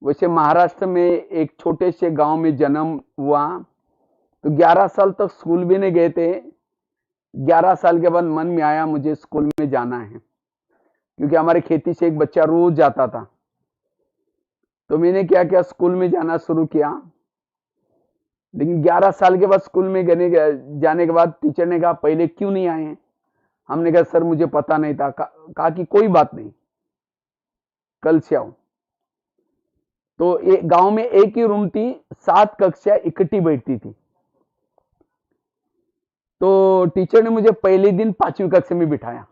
वैसे महाराष्ट्र में एक छोटे से गांव में जन्म हुआ, तो 11 साल तक स्कूल भी नहीं गए थे। 11 साल के बाद मन में आया मुझे स्कूल में जाना है, क्योंकि हमारे खेती से एक बच्चा रोज जाता था। तो मैंने क्या किया, स्कूल में जाना शुरू किया। लेकिन 11 साल के बाद स्कूल में जाने के बाद टीचर ने कहा पहले क्यों नहीं आए हैं। हमने कहा सर मुझे पता नहीं था। कहा कि कोई बात नहीं, कल से आओ। तो गांव में एक ही रूम थी, 7 कक्षा इकट्ठी बैठती थी। तो टीचर ने मुझे पहले दिन 5वीं कक्षा में बिठाया।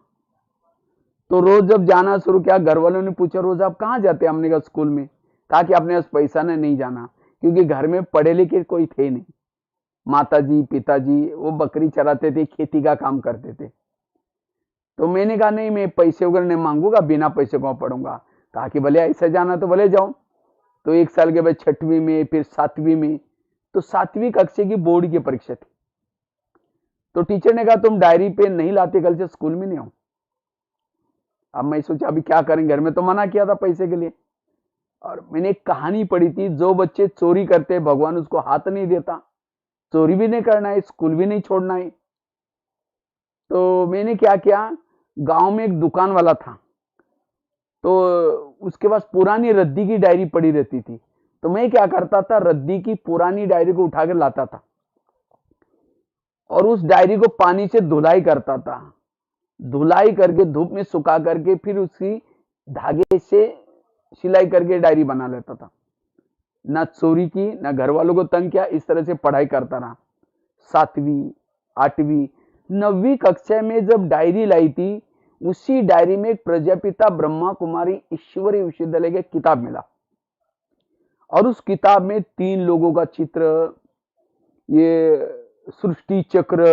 तो रोज जब जाना शुरू किया, घर वालों ने पूछा रोज आप कहाँ जाते हैं। हमने कहा स्कूल में। कहा कि अपने पास पैसा नहीं जाना, क्योंकि घर में पढ़े लिखे कोई थे नहीं। माताजी पिताजी वो बकरी चराते थे, खेती का काम करते थे। तो मैंने कहा नहीं, मैं पैसे वगैरह नहीं मांगूंगा, बिना पैसे को पढ़ूंगा। कहा कि भले ऐसे जाना तो भले जाओ। तो 1 साल के बाद 6वीं में, फिर 7वीं में। तो 7वीं कक्षा की बोर्ड की परीक्षा थी। तो टीचर ने कहा तुम डायरी पे नहीं लाते, कल से स्कूल में नहीं आओ। अब मैं सोचा अभी क्या करेंगे, घर में तो मना किया था पैसे के लिए। और मैंने एक कहानी पढ़ी थी, जो बच्चे चोरी करते भगवान उसको हाथ नहीं देता। चोरी भी नहीं करना है, स्कूल भी नहीं छोड़ना है। तो मैंने क्या किया, गांव में एक दुकान वाला था, तो उसके पास पुरानी रद्दी की डायरी पड़ी रहती थी। तो मैं क्या करता था, रद्दी की पुरानी डायरी को उठाकर लाता था और उस डायरी को पानी से धुलाई करता था। धुलाई करके धूप में सुखा करके फिर उसकी धागे से सिलाई करके डायरी बना लेता था। ना चोरी की, ना घर वालों को तंग किया, इस तरह से पढ़ाई करता रहा। 7वीं 8वीं 9वीं कक्षा में जब डायरी लाई थी, उसी डायरी में एक प्रजापिता ब्रह्मा कुमारी ईश्वरीय विश्वविद्यालय की किताब मिला। और उस किताब में 3 लोगों का चित्र, ये सृष्टि चक्र।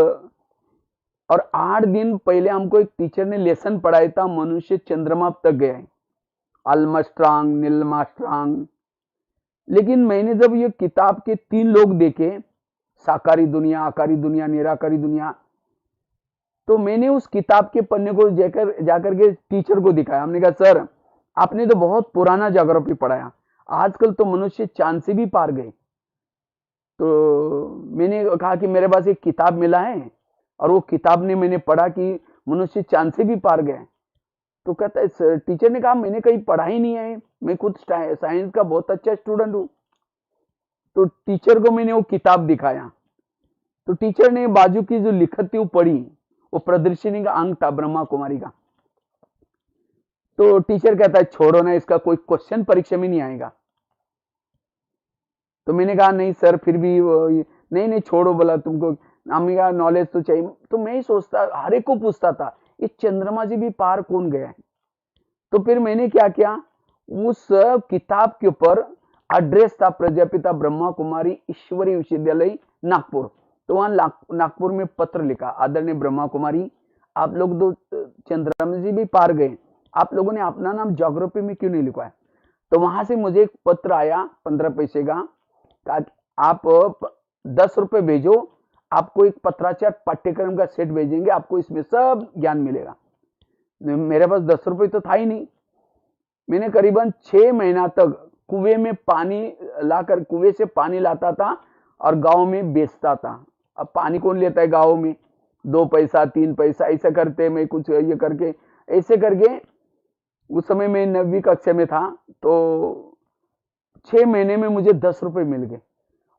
और 8 दिन पहले हमको एक टीचर ने लेसन पढ़ाया था, मनुष्य चंद्रमा तक गया है, आर्मस्ट्रांग, नील आर्मस्ट्रांग। लेकिन मैंने जब ये किताब के 3 लोग देखे, साकारी दुनिया, आकारी दुनिया, निराकारी दुनिया, तो मैंने उस किताब के पन्ने को जाकर के टीचर को दिखाया। हमने कहा सर आपने तो बहुत पुराना ज्योग्राफी पढ़ाया, आजकल तो मनुष्य चांद से भी पार गए। तो मैंने कहा कि मेरे पास एक किताब मिला है और वो किताब ने मैंने पढ़ा कि मनुष्य चांद से भी पार गए। तो कहता है, टीचर ने कहा मैंने कहीं पढ़ा ही नहीं है, मैं खुद साइंस का बहुत अच्छा स्टूडेंट हूं। तो टीचर को मैंने वो किताब दिखाया, तो टीचर ने बाजू की जो लिखत थी वो पढ़ी। वो प्रदर्शनी का अंक था ब्रह्मा कुमारी का। तो टीचर कहता है छोड़ो ना, इसका कोई क्वेश्चन परीक्षा में नहीं आएगा। तो मैंने कहा नहीं सर, फिर भी नहीं नहीं छोड़ो, बोला तुमको हमें का नॉलेज तो चाहिए। तो मैं ही सोचता, हर एक को पूछता था इस चंद्रमा से भी पार कौन गया है। तो फिर मैंने क्या किया, उस किताब के ऊपर एड्रेस था प्रजापिता ब्रह्मा कुमारी ईश्वरीय विश्वविद्यालय नागपुर। तो वहां नागपुर में पत्र लिखा, आदरणीय ब्रह्मा कुमारी, आप लोग तो चंद्रमा से भी पार गए, आप लोगों ने अपना नाम ज्योग्राफी में क्यों नहीं लिखवाया। तो वहां से मुझे एक पत्र आया 15 पैसे का, आप 10 रुपए भेजो, आपको एक पत्राचार पाठ्यक्रम का सेट भेजेंगे, आपको इसमें सब ज्ञान मिलेगा। मेरे पास 10 रुपए तो था ही नहीं। मैंने करीबन 6 महीना तक कुएं में पानी लाकर, कुएं से पानी लाता था और गांव में बेचता था। अब पानी कौन लेता है गांव में, 2 पैसा 3 पैसा ऐसा करते, मैं कुछ ये करके ऐसे करके, उस समय मैं 9वीं कक्षा में था। तो 6 महीने में मुझे 10 रुपए मिल गए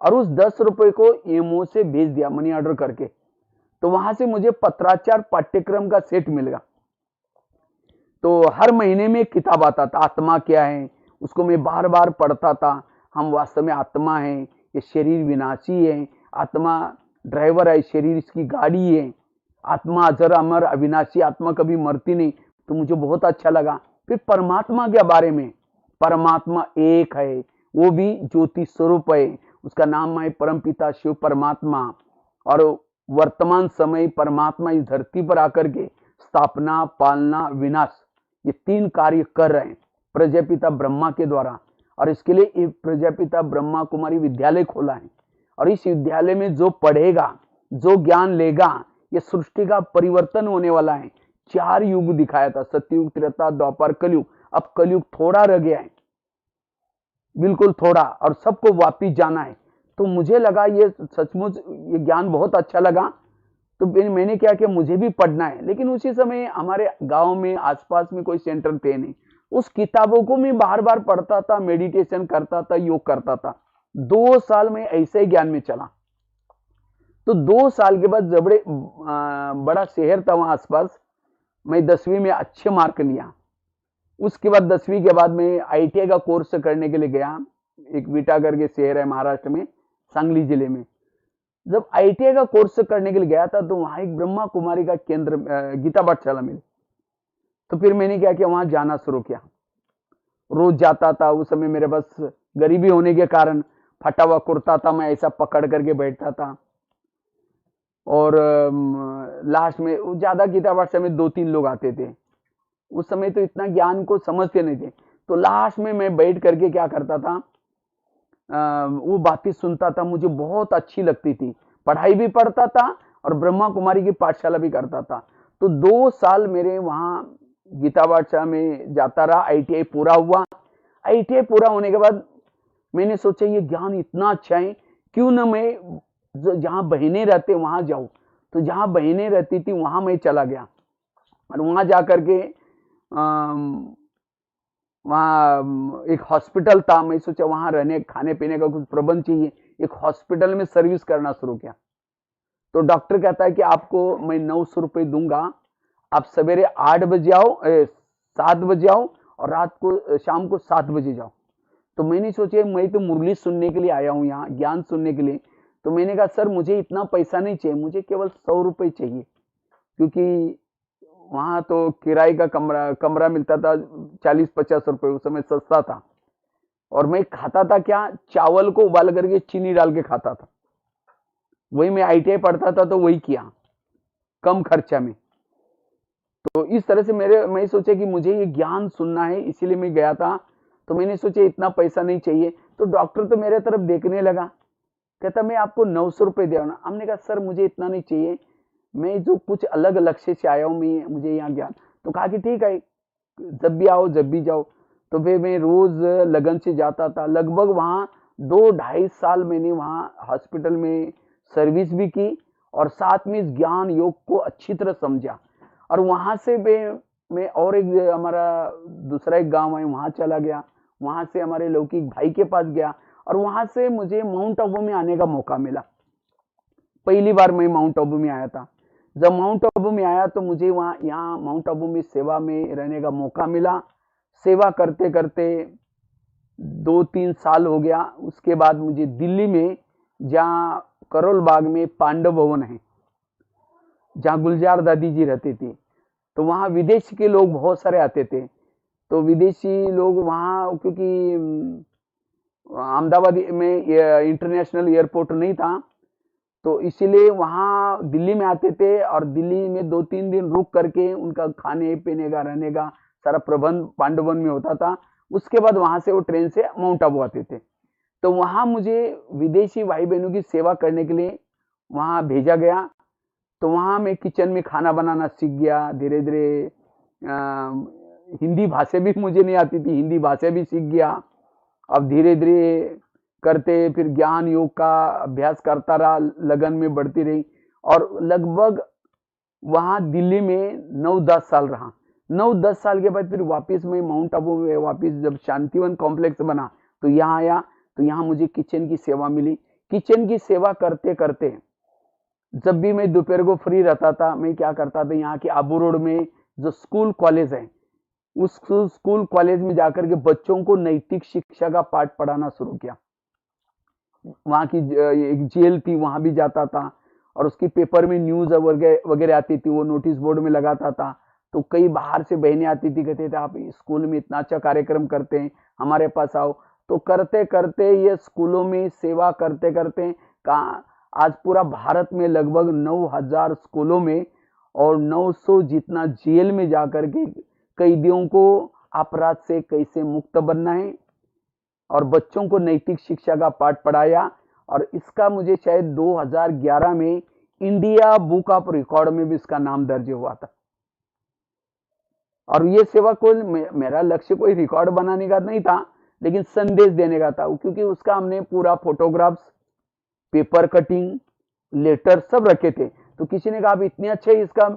और उस 10 रुपए को एमओ से भेज दिया मनी ऑर्डर करके। तो वहां से मुझे पत्राचार पाठ्यक्रम का सेट मिल गया। तो हर महीने में एक किताब आता था, आत्मा क्या है, उसको मैं बार बार पढ़ता था। हम वास्तव में आत्मा है, ये शरीर विनाशी है, आत्मा ड्राइवर है, शरीर इसकी गाड़ी है, आत्मा अजर अमर अविनाशी, आत्मा कभी मरती नहीं। तो मुझे बहुत अच्छा लगा। फिर परमात्मा के बारे में, परमात्मा एक है, वो भी ज्योति स्वरूप है, उसका नाम है परमपिता शिव परमात्मा। और वर्तमान समय परमात्मा इस धरती पर आकर के स्थापना, पालना, विनाश, ये 3 कार्य कर रहे हैं प्रजापिता ब्रह्मा के द्वारा। और इसके लिए एक प्रजापिता ब्रह्मा कुमारी विद्यालय खोला है। और इस विद्यालय में जो पढ़ेगा, जो ज्ञान लेगा, ये सृष्टि का परिवर्तन होने वाला है। 4 युग दिखाया था, सतयुग, त्रेता, द्वापर, कलयुग। अब कलयुग थोड़ा रह गया है। बिल्कुल थोड़ा, और सबको वापिस जाना है। तो मुझे लगा ये सचमुच ये ज्ञान बहुत अच्छा लगा। तो फिर मैंने क्या किया, मुझे भी पढ़ना है, लेकिन उसी समय हमारे गांव में आसपास में कोई सेंटर थे नहीं। उस किताबों को मैं बार बार पढ़ता था, मेडिटेशन करता था, योग करता था। 2 साल में ऐसे ही ज्ञान में चला। तो 2 साल के बाद जबड़े बड़ा शहर था वहां आसपास, मैं 10वीं में अच्छे मार्क लिया। उसके बाद 10वीं के बाद मैं आईटीआई का कोर्स करने के लिए गया। एक विटा करके शहर है महाराष्ट्र में, सांगली जिले में। जब आईटीआई का कोर्स करने के लिए गया था तो वहां एक ब्रह्मा कुमारी का केंद्र गीता पाठशाला मिली। तो फिर मैंने क्या किया, वहां जाना शुरू किया। रोज जाता था। उस समय मेरे पास गरीबी होने के कारण फटा हुआ कुर्ता था, मैं ऐसा पकड़ करके बैठता था। और लास्ट में ज्यादा गीता पाठशाला में 2-3 लोग आते थे। उस समय तो इतना ज्ञान को समझते नहीं थे। तो लास्ट में मैं बैठ करके क्या करता था, वो बातें सुनता था, मुझे बहुत अच्छी लगती थी। पढ़ाई भी पढ़ता था और ब्रह्मा कुमारी की पाठशाला भी करता था। तो 2 साल मेरे वहां गीता पाठशाला में जाता रहा। आईटीआई पूरा हुआ। आईटीआई पूरा होने के बाद मैंने सोचा ये ज्ञान इतना अच्छा है, क्यों ना मैं जहां बहनें रहते वहां जाऊं। तो जहां बहनें रहती थी वहां मैं चला गया, और वहां जाकर के वहाँ एक हॉस्पिटल था। मैं सोचा वहां रहने खाने पीने का कुछ प्रबंध चाहिए। एक हॉस्पिटल में सर्विस करना शुरू किया। तो डॉक्टर कहता है कि आपको मैं 900 रुपये दूंगा, आप सवेरे 8 बजे आओ, 7 बजे आओ, और रात को शाम को 7 बजे जाओ। तो मैंने सोचा मैं तो मुरली सुनने के लिए आया हूँ यहाँ, ज्ञान सुनने के लिए। तो मैंने कहा सर मुझे इतना पैसा नहीं चाहिए, मुझे केवल 100 रुपये चाहिए, क्योंकि वहां तो किराए का कमरा मिलता था 40-50 रुपए, उस समय सस्ता था। और मैं खाता था क्या, चावल को उबाल करके चीनी डाल के खाता था। वही मैं आईटीआई पढ़ता था तो वही किया, कम खर्चा में। तो इस तरह से मैं सोचा कि मुझे ये ज्ञान सुनना है, इसीलिए मैं गया था। तो मैंने सोचा इतना पैसा नहीं चाहिए। तो डॉक्टर तो मेरे तरफ देखने लगा, कहता मैं आपको 900 रुपये दे ना। हमने कहा सर मुझे इतना नहीं चाहिए, मैं जो कुछ अलग लक्ष्य से आया हूँ, मैं मुझे यहाँ ज्ञान। तो कहा कि ठीक है, जब भी आओ जब भी जाओ। तो फिर मैं रोज लगन से जाता था। लगभग वहाँ 2-2.5 साल मैंने वहाँ हॉस्पिटल में सर्विस भी की, और साथ में इस ज्ञान योग को अच्छी तरह समझा। और वहां से मैं और एक हमारा दूसरा एक गांव है वहां चला गया। वहां से हमारे लौकिक भाई के पास गया, और वहां से मुझे माउंट आबू में आने का मौका मिला। पहली बार मैं माउंट आबू में आया था। जब माउंट आबू में आया तो मुझे वहाँ यहाँ माउंट आबू में सेवा में रहने का मौका मिला। सेवा करते करते 2-3 साल हो गया। उसके बाद मुझे दिल्ली में, जहाँ करोल बाग में पांडव भवन है, जहाँ गुलजार दादी जी रहती थी, तो वहाँ विदेश के लोग बहुत सारे आते थे। तो विदेशी लोग वहाँ, क्योंकि अहमदाबाद में इंटरनेशनल एयरपोर्ट नहीं था, तो इसीलिए वहाँ दिल्ली में आते थे, और दिल्ली में 2-3 दिन रुक करके उनका खाने पीने का रहने का सारा प्रबंध पांडवन में होता था। उसके बाद वहां से वो ट्रेन से माउंट आबू आते थे। तो वहां मुझे विदेशी भाई बहनों की सेवा करने के लिए वहां भेजा गया। तो वहां मैं किचन में खाना बनाना सीख गया धीरे धीरे। हिंदी भाषा भी मुझे नहीं आती थी, हिंदी भाषा भी सीख गया। अब धीरे धीरे करते फिर ज्ञान योग का अभ्यास करता रहा, लगन में बढ़ती रही। और लगभग वहां दिल्ली में 9-10 साल रहा। 9-10 साल के बाद फिर वापस मैं माउंट आबू में वापस जब शांतिवन कॉम्प्लेक्स बना तो यहाँ आया। तो यहाँ मुझे किचन की सेवा मिली। किचन की सेवा करते करते जब भी मैं दोपहर को फ्री रहता था, मैं क्या करता था, यहाँ के आबू रोड में जो स्कूल कॉलेज है, उस स्कूल कॉलेज में जाकर के बच्चों को नैतिक शिक्षा का पाठ पढ़ाना शुरू किया। वहाँ की एक जेल थी, वहां भी जाता था, और उसकी पेपर में न्यूज वगैरह आती थी, वो नोटिस बोर्ड में लगाता था। तो कई बाहर से बहनें आती थी, कहते थे आप स्कूल में इतना अच्छा कार्यक्रम करते हैं, हमारे पास आओ। तो करते करते ये स्कूलों में सेवा करते करते कहा आज पूरा भारत में लगभग 9,000 स्कूलों में और 900 जितना जेल में जाकर के कैदियों को अपराध से कैसे मुक्त बनना है और बच्चों को नैतिक शिक्षा का पाठ पढ़ाया। और इसका मुझे शायद 2011 में इंडिया बुक ऑफ रिकॉर्ड में भी इसका नाम दर्ज हुआ था। और ये सेवा को मेरा लक्ष्य कोई रिकॉर्ड बनाने का नहीं था, लेकिन संदेश देने का था, क्योंकि उसका हमने पूरा फोटोग्राफ्स, पेपर कटिंग, लेटर सब रखे थे। तो किसी ने कहा आप इतने अच्छे इसका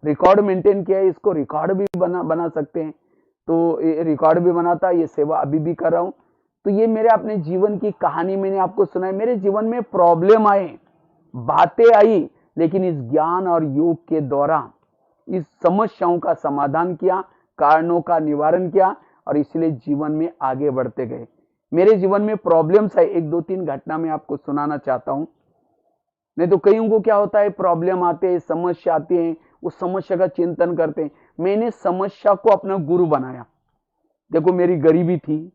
रिकॉर्ड मेंटेन किया है, इसको रिकॉर्ड भी बना सकते हैं। तो ये रिकॉर्ड भी बनाता, ये सेवा अभी भी कर रहा हूँ। तो ये मेरे अपने जीवन की कहानी मैंने आपको सुनाई। मेरे जीवन में प्रॉब्लम आए, बातें आई, लेकिन इस ज्ञान और योग के द्वारा इस समस्याओं का समाधान किया, कारणों का निवारण किया, और इसलिए जीवन में आगे बढ़ते गए। मेरे जीवन में प्रॉब्लम्स है, एक दो तीन घटना मैं आपको सुनाना चाहता हूं। नहीं तो कईयों को क्या होता है, प्रॉब्लम आते हैं, समस्या आती है, उस समस्या का चिंतन करते हैं। मैंने समस्या को अपना गुरु बनाया। देखो मेरी गरीबी थी,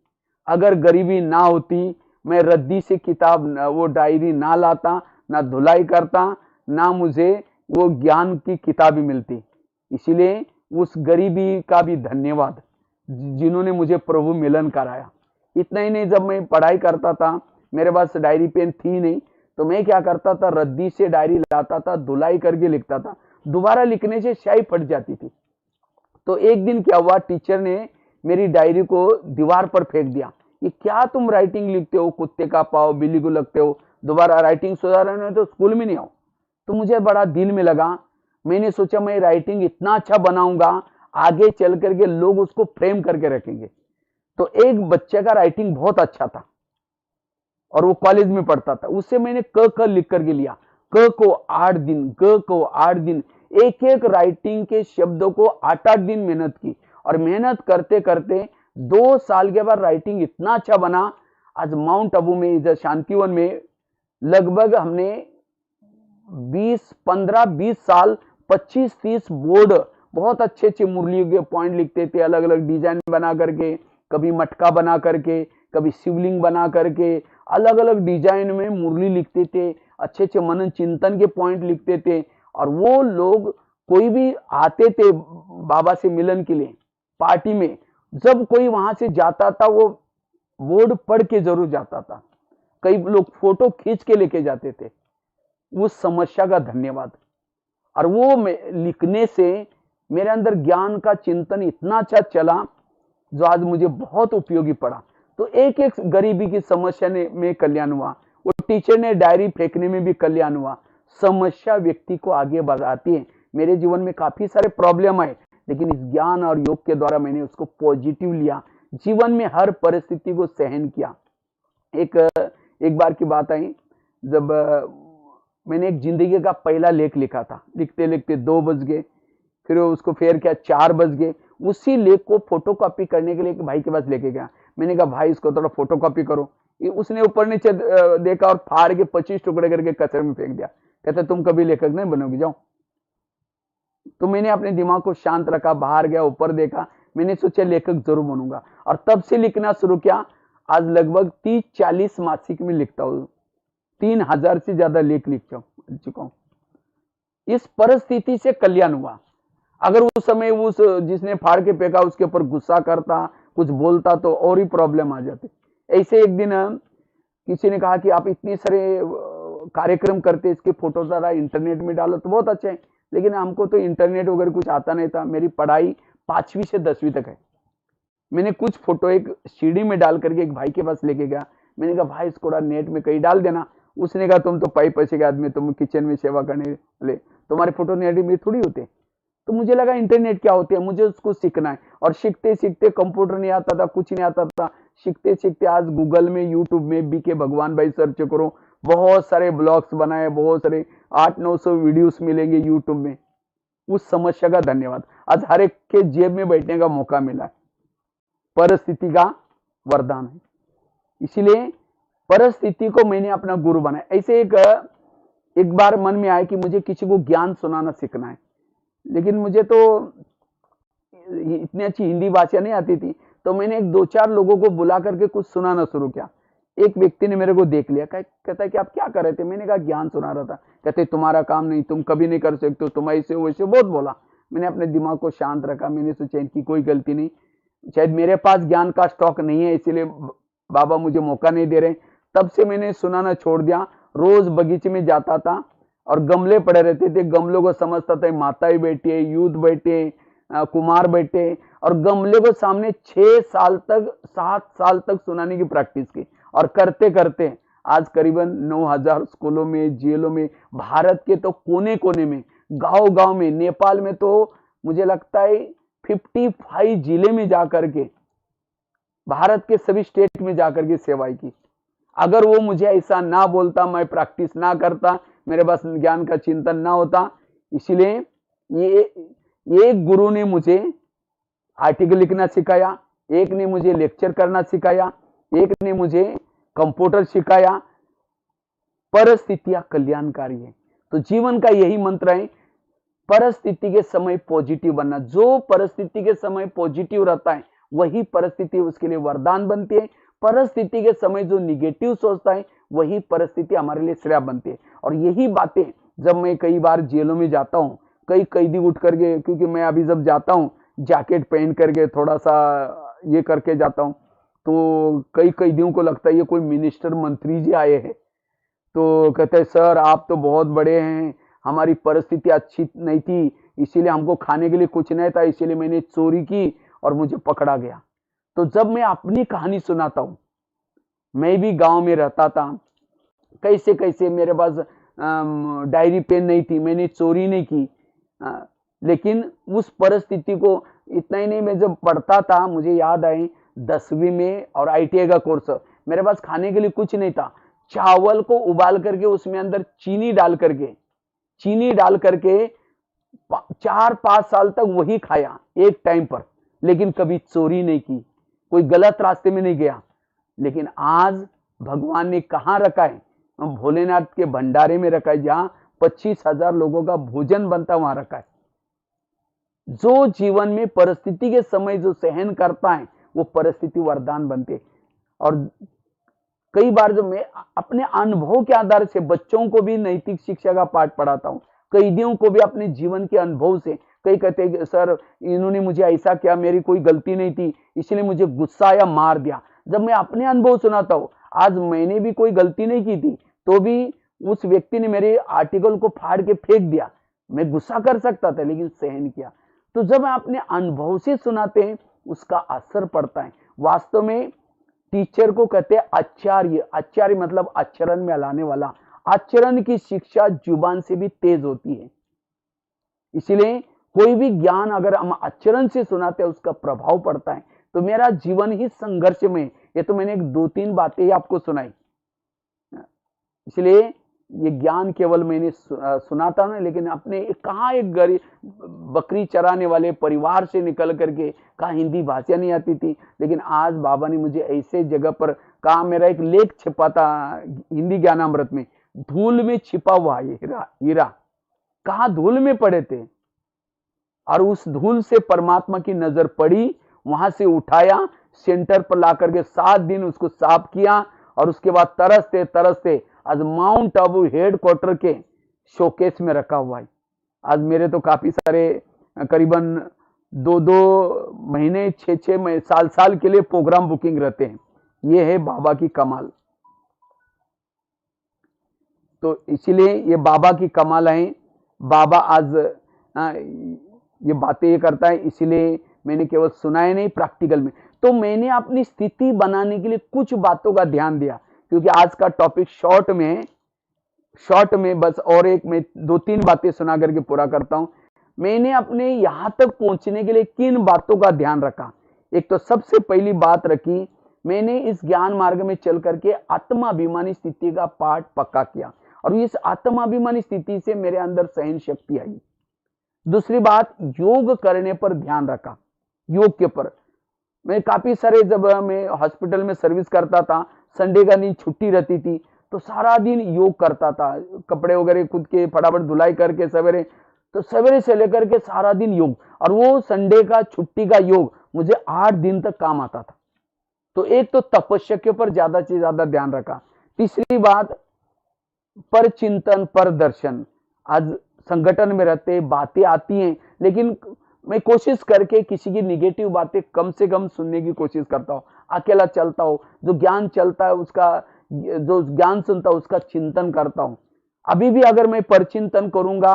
अगर गरीबी ना होती, मैं रद्दी से किताब वो डायरी ना लाता, ना धुलाई करता, ना मुझे वो ज्ञान की किताबें मिलती। इसीलिए उस गरीबी का भी धन्यवाद जिन्होंने मुझे प्रभु मिलन कराया। इतना ही नहीं, जब मैं पढ़ाई करता था, मेरे पास डायरी पेन थी नहीं, तो मैं क्या करता था, रद्दी से डायरी लाता था, धुलाई करके लिखता था। दोबारा लिखने से स्याही फट जाती थी। तो एक दिन क्या हुआ, टीचर ने मेरी डायरी को दीवार पर फेंक दिया। ये क्या तुम राइटिंग लिखते हो, कुत्ते का पाव बिल्ली को लगते हो, दोबारा राइटिंग सुधारने तो स्कूल में नहीं आओ। तो मुझे बड़ा दिल में लगा। मैंने सोचा मैं राइटिंग इतना अच्छा बनाऊंगा, आगे चल करके लोग उसको फ्रेम करके रखेंगे। तो एक बच्चे का राइटिंग बहुत अच्छा था और वो कॉलेज में पढ़ता था, उससे मैंने क लिख करके लिया। क को 8 दिन, ग को 8 दिन, एक एक राइटिंग के शब्दों को 8-8 दिन मेहनत की, और मेहनत करते करते 2 साल के बाद राइटिंग इतना अच्छा बना। आज माउंट आबू में, इधर शांतिवन में, लगभग हमने 15-20 साल 25-30 बोर्ड, बहुत अच्छे अच्छे मुरली के पॉइंट लिखते थे, अलग अलग डिजाइन बना करके, कभी मटका बना करके, कभी शिवलिंग बना करके, अलग अलग डिजाइन में मुरली लिखते थे, अच्छे अच्छे मनन चिंतन के पॉइंट लिखते थे। और वो लोग कोई भी आते थे बाबा से मिलन के लिए पार्टी में, जब कोई वहां से जाता था वो बोर्ड पढ़ के जरूर जाता था। कई लोग फोटो खींच के लेके जाते थे। उस समस्या का धन्यवाद। और वो लिखने से मेरे अंदर ज्ञान का चिंतन इतना अच्छा चला, जो आज मुझे बहुत उपयोगी पड़ा। तो एक एक गरीबी की समस्या में कल्याण हुआ, वो टीचर ने डायरी फेंकने में भी कल्याण हुआ। समस्या व्यक्ति को आगे बढ़ाती है। मेरे जीवन में काफी सारे प्रॉब्लम आए, लेकिन इस ज्ञान और योग के द्वारा मैंने उसको पॉजिटिव लिया, जीवन में हर परिस्थिति को सहन किया। एक बार की बात आई, जब मैंने एक जिंदगी का पहला लेख लिखा था, लिखते लिखते 2 बज गए, फिर उसको फेर किया 4 बज गए। उसी लेख को फोटोकॉपी करने के लिए एक भाई के पास लेके गया। मैंने कहा भाई इसको थोड़ा फोटोकॉपी करो। उसने ऊपर नीचे देखा और फाड़ के 25 टुकड़े करके कचरे में फेंक दिया। कहता तुम कभी लेखक नहीं बनोगे, जाओ। तो मैंने अपने दिमाग को शांत रखा, बाहर गया, ऊपर देखा, मैंने सोचा लेखक जरूर बनूंगा, और तब से लिखना शुरू किया। आज लगभग 30-40 मासिक में लिखता हूँ, 3000 से ज्यादा लेख लिख चुका हूं। इस परिस्थिति से कल्याण हुआ। अगर उस समय उस जिसने फाड़ के फेंका उसके ऊपर गुस्सा करता, कुछ बोलता, तो और ही प्रॉब्लम आ जाती। ऐसे एक दिन किसी ने कहा कि आप इतने सारे कार्यक्रम करते, इसके फोटो जरा इंटरनेट में डालो, तो बहुत अच्छे हैं, लेकिन हमको तो इंटरनेट वगैरह कुछ आता नहीं था। मेरी पढ़ाई 5वीं से 10वीं तक है। मैंने कुछ फोटो एक सीडी में डाल करके एक भाई के पास लेके गया। मैंने कहा भाई इसको नेट में कहीं डाल देना। उसने कहा तुम तो पैसे के आदमी, तुम किचन में सेवा करने वाले, तुम्हारे फोटो नेट में थोड़ी होते। तो मुझे लगा इंटरनेट क्या होती है, मुझे उसको सीखना है। और सीखते सीखते, कंप्यूटर नहीं आता था, कुछ नहीं आता था, सीखते सीखते आज गूगल में, यूट्यूब में बीके भगवान भाई सर्च करो, बहुत सारे ब्लॉग्स बनाए, बहुत सारे 800-900 वीडियोस मिलेंगे यूट्यूब में। उस समस्या का धन्यवाद, आज हर एक के जेब में बैठने का मौका मिला है। परिस्थिति का वरदान है, इसीलिए परिस्थिति को मैंने अपना गुरु बनाया। ऐसे एक बार मन में आया कि मुझे किसी को ज्ञान सुनाना सीखना है, लेकिन मुझे तो इतनी अच्छी हिंदी भाषा नहीं आती थी। तो मैंने एक 2-4 लोगों को बुला करके कुछ सुनाना शुरू किया। एक व्यक्ति ने मेरे को देख लिया, कहता है कि आप क्या कर रहे थे। मैंने कहा ज्ञान सुना रहा था। कहते तुम्हारा काम नहीं, तुम कभी नहीं कर सकते, तुम ऐसे वैसे बहुत बोला। मैंने अपने दिमाग को शांत रखा, मैंने सोचा इनकी कोई गलती नहीं, शायद मेरे पास ज्ञान का स्टॉक नहीं है, इसीलिए बाबा मुझे मौका नहीं दे रहे। तब से मैंने सुनाना छोड़ दिया। रोज बगीचे में जाता था और गमले पड़े रहते थे, गमलों को समझता था माताएं बैठी है, यूथ बैठे, कुमार बैठे और गमले को सामने 6 साल तक 7 साल तक सुनाने की प्रैक्टिस की, और करते करते आज करीबन 9,000 स्कूलों में, जेलों में, भारत के तो कोने कोने में, गांव गांव में, नेपाल में तो मुझे लगता है 55 जिले में जाकर के, भारत के सभी स्टेट में जाकर के सेवाएं की। अगर वो मुझे ऐसा ना बोलता, मैं प्रैक्टिस ना करता, मेरे पास ज्ञान का चिंतन ना होता, इसलिए ये एक गुरु ने मुझे आर्टिकल लिखना सिखाया, एक ने मुझे लेक्चर करना सिखाया, एक ने मुझे कंप्यूटर सिखाया। परिस्थितियां कल्याणकारी है, तो जीवन का यही मंत्र है, परिस्थिति के समय पॉजिटिव बनना। जो परिस्थिति के समय पॉजिटिव रहता है वही परिस्थिति उसके लिए वरदान बनती है। परिस्थिति के समय जो निगेटिव सोचता है वही परिस्थिति हमारे लिए श्रेय बनती है। और यही बातें जब मैं कई बार जेलों में जाता हूँ, कई कैदी उठ करके, क्योंकि मैं अभी जब जाता हूँ जैकेट पहन करके थोड़ा सा ये करके जाता हूँ, तो कई कैदियों को लगता है ये कोई मिनिस्टर मंत्री जी आए हैं। तो कहते हैं सर आप तो बहुत बड़े हैं, हमारी परिस्थिति अच्छी नहीं थी, इसीलिए हमको खाने के लिए कुछ नहीं था, इसीलिए मैंने चोरी की और मुझे पकड़ा गया। तो जब मैं अपनी कहानी सुनाता हूँ, मैं भी गांव में रहता था, कैसे कैसे मेरे पास डायरी पेन नहीं थी, मैंने चोरी नहीं की, लेकिन उस परिस्थिति को इतना ही नहीं, मैं जब पढ़ता था मुझे याद आए 10वीं में और ITI का कोर्स, मेरे पास खाने के लिए कुछ नहीं था, चावल को उबाल करके उसमें अंदर चीनी डाल करके 4-5 साल तक वही खाया एक टाइम पर, लेकिन कभी चोरी नहीं की, कोई गलत रास्ते में नहीं गया। लेकिन आज भगवान ने कहां रखा है? भोलेनाथ के भंडारे में रखा है, जहां 25,000 लोगों का भोजन बनता वहां रखा है। जो जीवन में परिस्थिति के समय जो सहन करता है वो परिस्थिति वरदान बनते। और कई बार जो मैं अपने अनुभव के आधार से बच्चों को भी नैतिक शिक्षा का पाठ पढ़ाता हूँ, कैदियों को भी अपने जीवन के अनुभव से, कई कहते हैं सर इन्होंने मुझे ऐसा किया, मेरी कोई गलती नहीं थी, इसलिए मुझे गुस्सा या मार दिया। जब मैं अपने अनुभव सुनाता हूँ, आज मैंने भी कोई गलती नहीं की थी, तो भी उस व्यक्ति ने मेरे आर्टिकल को फाड़ के फेंक दिया, मैं गुस्सा कर सकता था लेकिन सहन किया। तो जब आप अपने अनुभव से सुनाते हैं उसका असर पड़ता है। वास्तव में टीचर को कहते हैं आचार्य, आचार्य मतलब आचरण में लाने वाला। आचरण की शिक्षा जुबान से भी तेज होती है, इसलिए कोई भी ज्ञान अगर हम आचरण से सुनाते हैं उसका प्रभाव पड़ता है। तो मेरा जीवन ही संघर्ष में, ये तो मैंने 2-3 बातें ही आपको सुनाई, इसलिए ये ज्ञान केवल मैंने सुनाता ना, लेकिन अपने कहाँ एक गरीब बकरी चराने वाले परिवार से निकल करके, कहाँ हिंदी भाषा नहीं आती थी, लेकिन आज बाबा ने मुझे ऐसे जगह पर कहा, मेरा एक लेख छिपा था हिंदी ज्ञानामृत में, धूल में छिपा हुआ हीरा, कहाँ धूल में पड़े थे, और उस धूल से परमात्मा की नजर पड़ी, वहां से उठाया, सेंटर पर ला करके 7 दिन उसको साफ किया, और उसके बाद तरसते तरसते आज माउंट आबू हेडक्वार्टर के शोकेस में रखा हुआ है। आज मेरे तो काफी सारे करीबन 2-2 महीने 6-6 साल के लिए प्रोग्राम बुकिंग रहते हैं। ये है बाबा की कमाल। तो इसीलिए ये बाबा की कमाल है। बाबा आज ये बातें ये करता है, इसीलिए मैंने केवल सुनाया नहीं, प्रैक्टिकल में। तो मैंने अपनी स्थिति बनाने के लिए कुछ बातों का ध्यान दिया, क्योंकि आज का टॉपिक शॉर्ट में बस और एक मैं 2-3 बातें सुना करके पूरा करता हूं। मैंने अपने यहां तक पहुंचने के लिए किन बातों का ध्यान रखा? एक तो सबसे पहली बात रखी, मैंने इस ज्ञान मार्ग में चल करके आत्माभिमानी स्थिति का पाठ पक्का किया, और इस आत्माभिमानी स्थिति से मेरे अंदर सहन शक्ति आई। दूसरी बात, योग करने पर ध्यान रखा। योग के पर मैं काफी सारे, जब मैं हॉस्पिटल में सर्विस करता था, संडे का दिन छुट्टी रहती थी, तो सारा दिन योग करता था, कपड़े वगैरह खुद के फटाफट धुलाई करके सवेरे से लेकर के सारा दिन योग, और वो संडे का छुट्टी का योग मुझे 8 दिन तक काम आता था। तो एक तो तपस्या के ऊपर ज्यादा से ज्यादा ध्यान रखा। तीसरी बात, पर चिंतन पर दर्शन। आज संगठन में रहते बातें आती हैं, लेकिन मैं कोशिश करके किसी की निगेटिव बातें कम से कम सुनने की कोशिश करता हूँ। अकेला चलता हूँ, जो ज्ञान चलता है उसका, जो ज्ञान सुनता हूँ उसका चिंतन करता हूँ। अभी भी अगर मैं परचिंतन करूंगा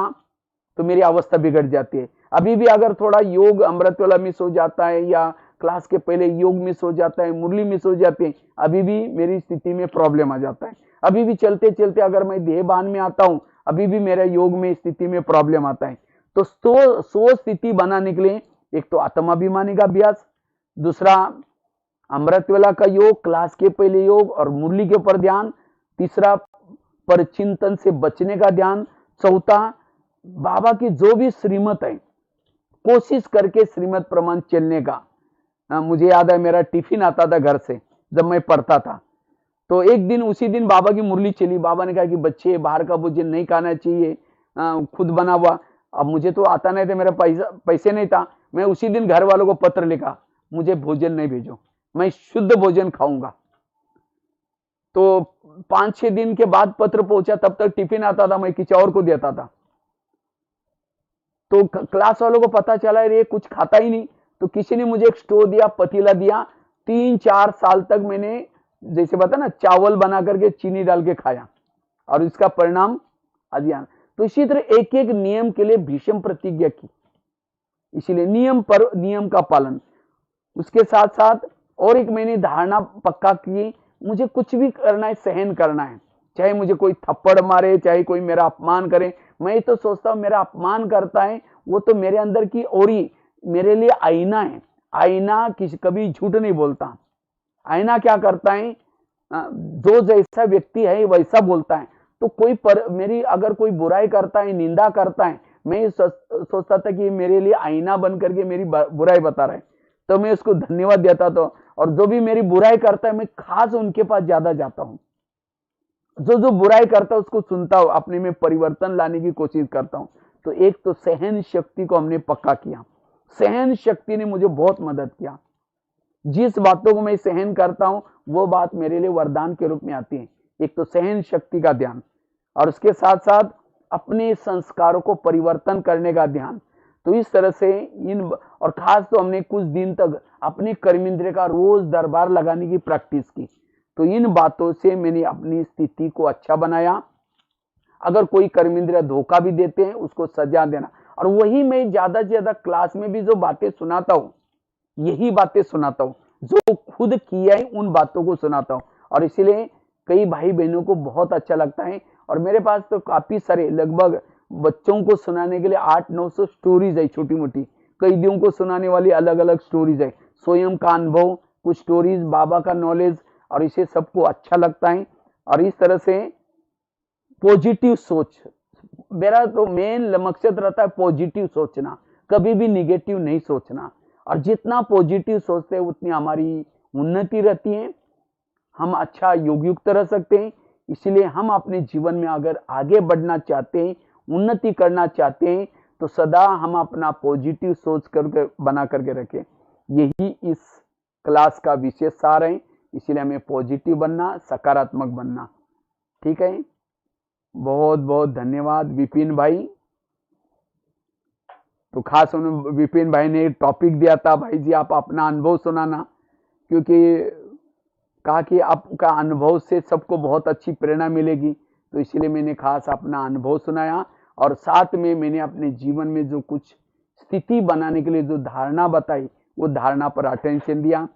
तो मेरी अवस्था बिगड़ जाती है। अभी भी अगर थोड़ा योग अमृत वाला मिस हो जाता है या क्लास के पहले योग मिस हो जाता है, मुरली मिस हो जाती है, अभी भी मेरी स्थिति में प्रॉब्लम आ जाता है। अभी भी चलते चलते अगर मैं देहभान में आता हूं, अभी भी मेरा योग में स्थिति में प्रॉब्लम आता है। तो सो स्थिति बनाने के लिए एक तो आत्माभिमानी का अभ्यास, दूसरा अमृत वेला का योग, क्लास के पहले योग और मुरली के ऊपर ध्यान, तीसरा परचिंतन से बचने का ध्यान, चौथा बाबा की जो भी श्रीमत है कोशिश करके श्रीमत प्रमाण चलने का। मुझे याद है मेरा टिफिन आता था घर से जब मैं पढ़ता था, तो एक दिन उसी दिन बाबा की मुरली चली। बाबा ने कहा कि बच्चे बाहर का भोजन नहीं खाना चाहिए, खुद बना हुआ। अब मुझे तो आता नहीं था, मेरा पैसे नहीं था। मैं उसी दिन घर वालों को पत्र लिखा, मुझे भोजन नहीं भेजो, मैं शुद्ध भोजन खाऊंगा। तो 5-6 दिन के बाद पत्र पहुंचा, तब तक टिफिन आता था, मैं किसी और को देता था। तो क्लास वालों को पता चला ये कुछ खाता ही नहीं, तो किसी ने मुझे एक स्टोव दिया, पतीला दिया। 3-4 साल तक मैंने जैसे बता ना चावल बना करके चीनी डाल के खाया, और इसका परिणाम अज्ञान। तो इसी तरह एक एक नियम के लिए भीष्म प्रतिज्ञा की, इसीलिए नियम का पालन। उसके साथ साथ और एक मैंने धारणा पक्का की, मुझे कुछ भी करना है, सहन करना है, चाहे मुझे कोई थप्पड़ मारे, चाहे कोई मेरा अपमान करे। मैं तो सोचता हूं मेरा अपमान करता है वो तो मेरे अंदर की ओरी मेरे लिए आईना है। आईना कभी झूठ नहीं बोलता। आईना क्या करता है, जो जैसा व्यक्ति है वैसा बोलता है। तो मेरी अगर कोई बुराई करता है, निंदा करता है, मैं सोचता था कि मेरे लिए आईना बन करके मेरी बुराई बता रहा है, तो मैं उसको धन्यवाद देता था। और जो भी मेरी बुराई करता है, मैं खास उनके पास ज्यादा जाता हूं। जो बुराई करता है उसको सुनता हूं, अपने में परिवर्तन लाने की कोशिश करता हूं। तो एक तो सहन शक्ति को हमने पक्का किया। सहन शक्ति ने मुझे बहुत मदद किया। जिस बातों को मैं सहन करता हूं वो बात मेरे लिए वरदान के रूप में आती है। एक तो सहन शक्ति का ध्यान, और उसके साथ साथ अपने संस्कारों को परिवर्तन करने का ध्यान। तो इस तरह से और खास तो हमने कुछ दिन तक अपने कर्मेंद्रिय का रोज दरबार लगाने की प्रैक्टिस की। तो इन बातों से मैंने अपनी स्थिति को अच्छा बनाया। अगर कोई कर्मेंद्रिय धोखा भी देते हैं उसको सजा देना, और वही मैं ज्यादा से ज्यादा क्लास में भी जो बातें सुनाता हूं, यही बातें सुनाता हूं जो खुद किया है, उन बातों को सुनाता हूं। और इसीलिए कई भाई बहनों को बहुत अच्छा लगता है। और मेरे पास तो काफी सारे, लगभग बच्चों को सुनाने के लिए 800-900 स्टोरीज है, छोटी मोटी। कैदियों को सुनाने वाली अलग अलग स्टोरीज है, स्वयं का अनुभव, कुछ स्टोरीज, बाबा का नॉलेज, और इसे सबको अच्छा लगता है। और इस तरह से पॉजिटिव सोच, मेरा तो मेन मकसद रहता है पॉजिटिव सोचना, कभी भी निगेटिव नहीं सोचना। और जितना पॉजिटिव सोचते हैं उतनी हमारी उन्नति रहती है, हम अच्छा योग युक्त रह सकते हैं। इसलिए हम अपने जीवन में अगर आगे बढ़ना चाहते हैं, उन्नति करना चाहते हैं, तो सदा हम अपना पॉजिटिव सोच करके बना करके रखें। यही इस क्लास का विशेष सार है। इसलिए हमें पॉजिटिव बनना, सकारात्मक बनना। ठीक है, बहुत बहुत धन्यवाद विपिन भाई। तो खास विपिन भाई ने टॉपिक दिया था, भाई जी आप अपना अनुभव सुनाना, क्योंकि कहा कि आपका अनुभव से सबको बहुत अच्छी प्रेरणा मिलेगी। तो इसलिए मैंने खास अपना अनुभव सुनाया, और साथ में मैंने अपने जीवन में जो कुछ स्थिति बनाने के लिए जो धारणा बताई, वो धारणा पर अटेंशन दिया।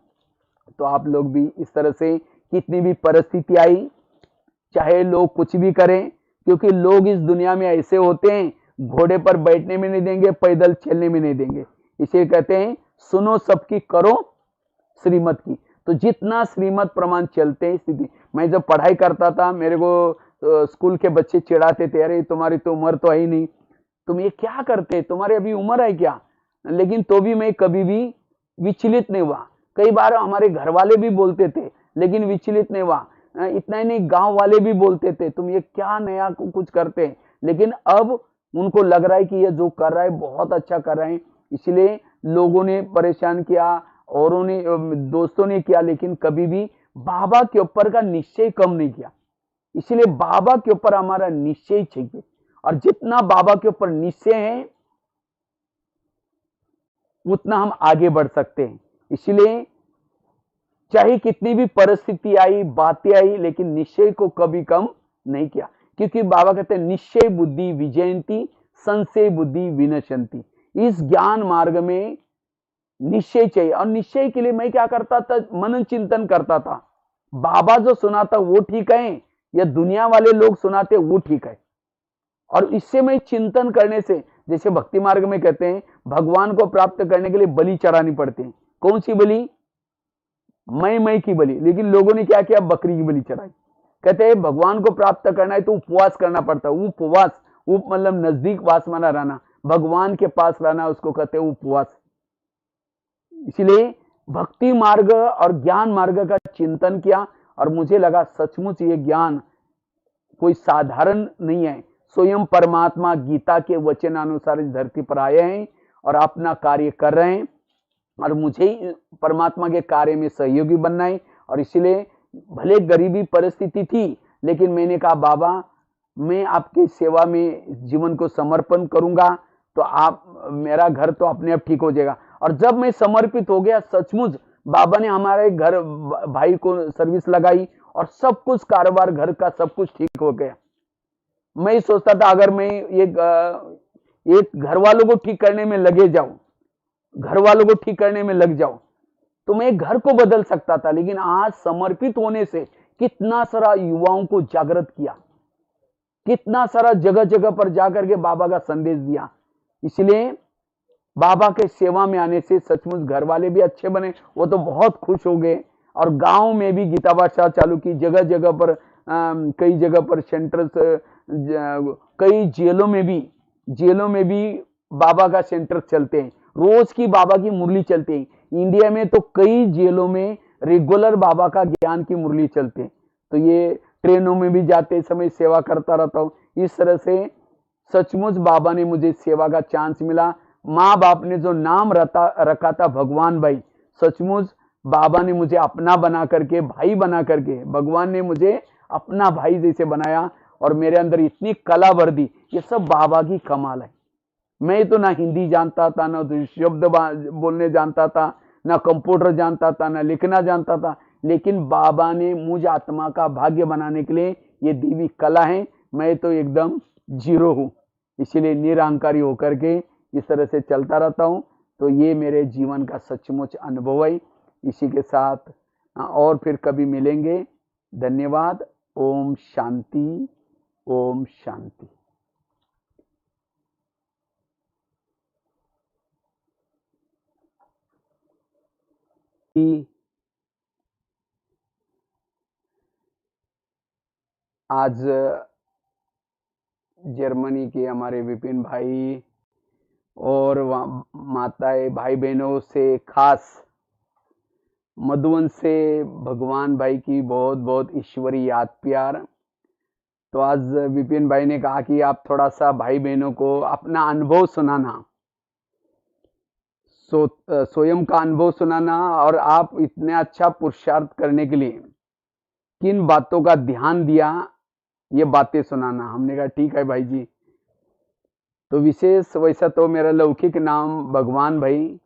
तो आप लोग भी इस तरह से, कितनी भी परिस्थिति आई, चाहे लोग कुछ भी करें, क्योंकि लोग इस दुनिया में ऐसे होते हैं, घोड़े पर बैठने में नहीं देंगे, पैदल चलने में नहीं देंगे। इसे कहते हैं सुनो सबकी, करो श्रीमत की। तो जितना श्रीमत प्रमाण चलते हैं स्थिति। मैं जब पढ़ाई करता था, मेरे को स्कूल के बच्चे चिढ़ाते थे, अरे तुम्हारी तो उम्र तो है ही नहीं, तुम ये क्या करते, तुम्हारी अभी उम्र है क्या। लेकिन तो भी मैं कभी भी विचलित नहीं हुआ। कई बार हमारे घर वाले भी बोलते थे, लेकिन विचलित नहीं हुआ। इतना ही नहीं, गांव वाले भी बोलते थे तुम ये क्या नया कुछ करते हैं, लेकिन अब उनको लग रहा है कि ये जो कर रहा है बहुत अच्छा कर रहे हैं। इसलिए लोगों ने परेशान किया, औरों ने, दोस्तों ने किया, लेकिन कभी भी बाबा के ऊपर का निश्चय कम नहीं किया। इसलिए बाबा के ऊपर हमारा निश्चय चाहिए, और जितना बाबा के ऊपर निश्चय है उतना हम आगे बढ़ सकते हैं। इसलिए चाहे कितनी भी परिस्थिति आई, बातें आई, लेकिन निश्चय को कभी कम नहीं किया। क्योंकि बाबा कहते हैं निश्चय बुद्धि विजयंती, संशय बुद्धि विनशंती। इस ज्ञान मार्ग में निश्चय चाहिए। और निश्चय के लिए मैं क्या करता था, मनन चिंतन करता था। बाबा जो सुनाता वो ठीक है या दुनिया वाले लोग सुनाते वो ठीक है। और इससे मैं चिंतन करने से, जैसे भक्ति मार्ग में कहते हैं भगवान को प्राप्त करने के लिए बलि चढ़ानी पड़ती है। कौन सी बलि? मैं की बलि। लेकिन लोगों ने क्या किया, बकरी की बलि चढ़ाई। कहते हैं भगवान को प्राप्त करना है तो उपवास करना पड़ता है। उपवास, उप मतलब नजदीक, वास माना रहना, भगवान के पास रहना, उसको कहते हैं उपवास। इसलिए भक्ति मार्ग और ज्ञान मार्ग का चिंतन किया और मुझे लगा सचमुच ये ज्ञान कोई साधारण नहीं है। स्वयं परमात्मा गीता के वचनानुसार इस धरती पर आए हैं और अपना कार्य कर रहे हैं और मुझे परमात्मा के कार्य में सहयोगी बनना है। और इसलिए भले गरीबी परिस्थिति थी, लेकिन मैंने कहा बाबा मैं आपकी सेवा में जीवन को समर्पण करूंगा तो आप, मेरा घर तो अपने आप ठीक हो जाएगा। और जब मैं समर्पित हो गया, सचमुच बाबा ने हमारे घर भाई को सर्विस लगाई और सब कुछ कारोबार घर का सब कुछ ठीक हो गया। मैं सोचता था अगर मैं एक घर वालों को ठीक करने में लगे जाऊं, घर वालों को ठीक करने में लग जाऊं तो मैं एक घर को बदल सकता था। लेकिन आज समर्पित होने से कितना सारा युवाओं को जागृत किया, कितना सारा जगह जगह पर जाकर के बाबा का संदेश दिया। इसलिए बाबा के सेवा में आने से सचमुच घर वाले भी अच्छे बने, वो तो बहुत खुश हो गए। और गांव में भी गीता भाषा चालू की, जगह जगह पर कई जगह पर सेंटर्स, कई जेलों में भी बाबा का सेंटर चलते हैं। रोज की बाबा की मुरली चलती है। इंडिया में तो कई जेलों में रेगुलर बाबा का ज्ञान की मुरली चलते हैं। तो ये ट्रेनों में भी जाते समय सेवा करता रहता हूँ। इस तरह से सचमुच बाबा ने मुझे सेवा का चांस मिला। माँ बाप ने जो नाम रखा था भगवान भाई, सचमुच बाबा ने मुझे अपना बना करके, भाई बना करके, भगवान ने मुझे अपना भाई जैसे बनाया और मेरे अंदर इतनी कला भर दी। ये सब बाबा की कमाल है। मैं तो ना हिंदी जानता था, ना तो शब्द बोलने जानता था, ना कंप्यूटर जानता था, ना लिखना जानता था। लेकिन बाबा ने मुझ आत्मा का भाग्य बनाने के लिए ये दीवी कला है। मैं तो एकदम जीरो हूँ, इसीलिए निरहंकारी होकर के इस तरह से चलता रहता हूँ। तो ये मेरे जीवन का सचमुच अनुभव है। इसी के साथ और फिर कभी मिलेंगे। धन्यवाद। ओम शांति, ओम शांति। आज जर्मनी के हमारे विपिन भाई और माताएं, भाई बहनों से, खास मधुवन से भगवान भाई की बहुत बहुत ईश्वरी याद प्यार। तो आज विपिन भाई ने कहा कि आप थोड़ा सा भाई बहनों को अपना अनुभव सुनाना, स्वयं का अनुभव सुनाना और आप इतने अच्छा पुरुषार्थ करने के लिए किन बातों का ध्यान दिया, ये बातें सुनाना। हमने कहा ठीक है भाई जी। तो विशेष वैसा तो मेरा लौकिक नाम भगवान भाई,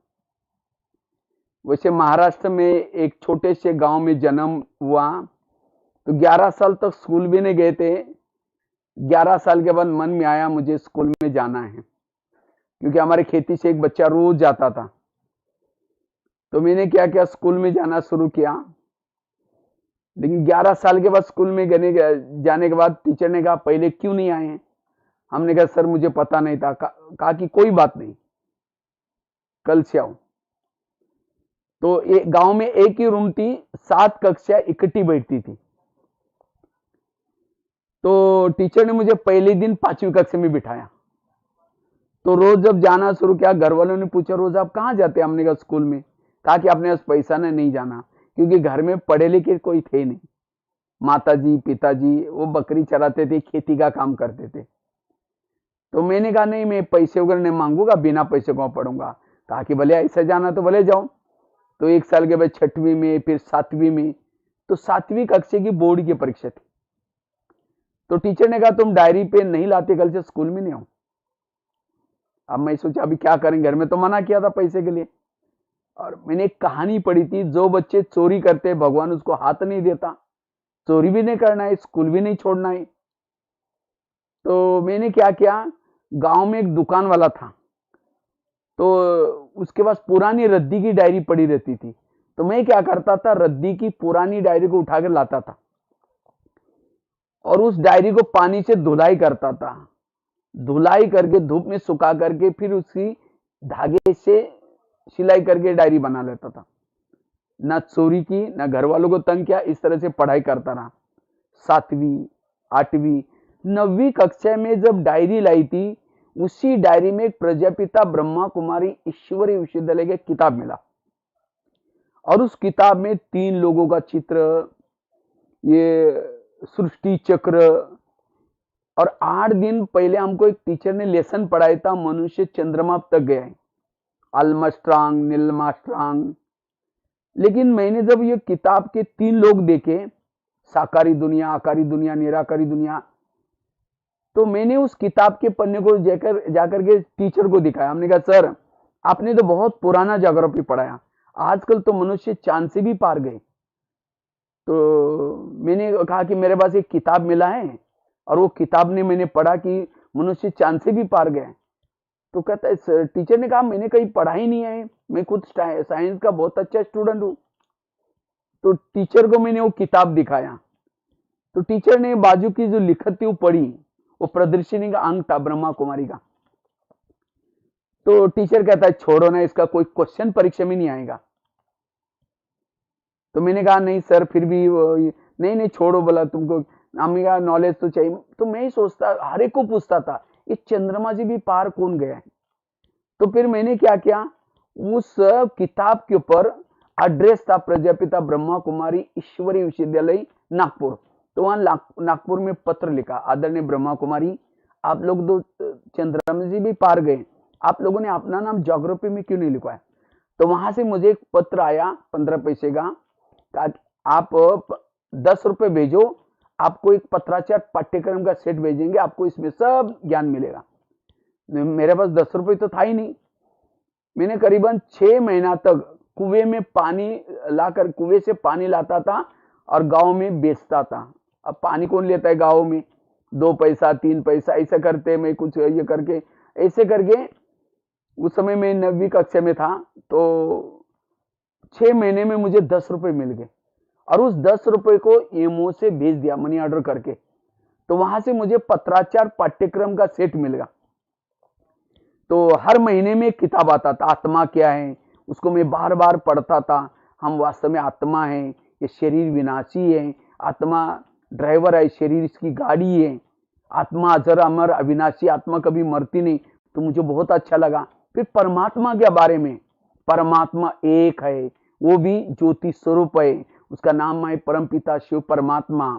वैसे महाराष्ट्र में एक छोटे से गांव में जन्म हुआ। तो 11 साल तक स्कूल भी नहीं गए थे। 11 साल के बाद मन में आया मुझे स्कूल में जाना है, क्योंकि हमारे खेती से एक बच्चा रोज जाता था। तो मैंने क्या किया, स्कूल में जाना शुरू किया। लेकिन 11 साल के बाद स्कूल में जाने के बाद टीचर ने कहा पहले क्यों नहीं आए हैं। हमने कहा सर मुझे पता नहीं था। कहा कि कोई बात नहीं, कल से आओ। तो गांव में एक ही रूम थी, 7 कक्षा इकट्ठी बैठती थी। तो टीचर ने मुझे पहले दिन 5वीं कक्षा में बिठाया। तो रोज जब जाना शुरू किया, घर वालों ने पूछा रोज आप कहाँ जाते हैं। हमने कहा स्कूल में। कहा कि आपने पास पैसा नहीं जाना, क्योंकि घर में पढ़े लिखे कोई थे नहीं। माताजी पिताजी वो बकरी चराते थे, खेती का काम करते थे। तो मैंने कहा नहीं, मैं पैसे वगैरह नहीं मांगूंगा, बिना पैसे को पढ़ूंगा। कहा कि भले ऐसा जाना तो भले जाओ। तो 1 साल के बाद 6वीं में, फिर 7वीं में। तो 7वीं कक्षा की बोर्ड की परीक्षा थी। तो टीचर ने कहा तुम डायरी पे नहीं लाते, कल से स्कूल में नहीं आओ। अब मैं सोचा अभी क्या करें, घर में तो मना किया था पैसे के लिए। और मैंने एक कहानी पढ़ी थी, जो बच्चे चोरी करते भगवान उसको हाथ नहीं देता। चोरी भी नहीं करना है, स्कूल भी नहीं छोड़ना है। तो मैंने क्या किया, गांव में एक दुकान वाला था, तो उसके पास पुरानी रद्दी की डायरी पड़ी रहती थी। तो मैं क्या करता था, रद्दी की पुरानी डायरी को उठा कर लाता था और उस डायरी को पानी से धुलाई करता था। धुलाई करके धूप में सुखा करके फिर उसकी धागे से सिलाई करके डायरी बना लेता था। ना चोरी की, ना घर वालों को तंग किया, इस तरह से पढ़ाई करता रहा। 7वीं 8वीं 9वीं कक्षा में जब डायरी लाई थी, उसी डायरी में एक प्रजापिता ब्रह्मा कुमारी ईश्वरीय विश्वविद्यालय की किताब मिला और उस किताब में 3 लोगों का चित्र, ये सृष्टि चक्र, और 8 दिन पहले हमको एक टीचर ने लेसन पढ़ाया था, मनुष्य चंद्रमा तक गया है, आर्मस्ट्रांग, नील आर्मस्ट्रांग। लेकिन मैंने जब ये किताब के 3 लोग देखे, साकारी दुनिया, आकारी दुनिया, निराकारी दुनिया, तो मैंने उस किताब के पन्ने को जाकर के टीचर को दिखाया। हमने कहा, सर आपने तो बहुत पुराना ज्योग्राफी पढ़ाया, आजकल तो मनुष्य चांद से भी पार गए। तो मैंने कहा कि मेरे पास एक किताब मिला है और वो किताब ने मैंने पढ़ा कि मनुष्य चांद से भी पार गए। तो कहता है, टीचर ने कहा मैंने कहीं पढ़ा ही नहीं है, मैं खुद साइंस का बहुत अच्छा स्टूडेंट हूं। तो टीचर को मैंने वो किताब दिखाया, तो टीचर ने बाजू की जो लिखत थी वो पढ़ी, वो प्रदर्शनी का अंक था ब्रह्मा कुमारी का। तो टीचर कहता है, छोड़ो ना, इसका कोई क्वेश्चन परीक्षा में नहीं आएगा। तो मैंने कहा नहीं सर, फिर भी नहीं नहीं छोड़ो, बोला तुमको हमें का नॉलेज तो चाहिए। तो मैं ही सोचता, हर एक को पूछता था इस चंद्रमा से भी पार कौन गया है। तो फिर मैंने क्या किया, उस किताब के ऊपर एड्रेस था प्रजापिता ब्रह्मा कुमारी ईश्वरीय विश्वविद्यालय नागपुर। तो वहां नागपुर में पत्र लिखा, आदरणीय ब्रह्मा कुमारी, आप लोग तो चंद्रमा से भी पार गए, आप लोगों ने अपना नाम ज्योग्राफी में क्यों नहीं लिखवाया। तो वहां से मुझे एक पत्र आया 15 पैसे का, आप 10 रुपए भेजो, आपको एक पत्राचार पाठ्यक्रम का सेट भेजेंगे, आपको इसमें सब ज्ञान मिलेगा। मेरे पास 10 रुपए तो था ही नहीं। मैंने करीबन 6 महीना तक कुएं में पानी लाकर, कुएं से पानी लाता था और गांव में बेचता था। अब पानी कौन लेता है गांव में, 2 पैसा 3 पैसा ऐसा करते, मैं कुछ ये करके ऐसे करके, उस समय मैं 9वीं कक्षा में था। तो 6 महीने में मुझे 10 रुपए मिल गए और उस 10 रुपए को एमओ से भेज दिया मनी ऑर्डर करके। तो वहां से मुझे पत्राचार पाठ्यक्रम का सेट मिल गया। तो हर महीने में एक किताब आता था, आत्मा क्या है, उसको मैं बार बार पढ़ता था। हम वास्तव में आत्मा है, ये शरीर विनाशी है, आत्मा ड्राइवर है, शरीर इसकी गाड़ी है, आत्मा अजर अमर अविनाशी, आत्मा कभी मरती नहीं। तो मुझे बहुत अच्छा लगा। फिर परमात्मा के बारे में, परमात्मा एक है, वो भी ज्योति स्वरूप है, उसका नाम है परमपिता शिव परमात्मा।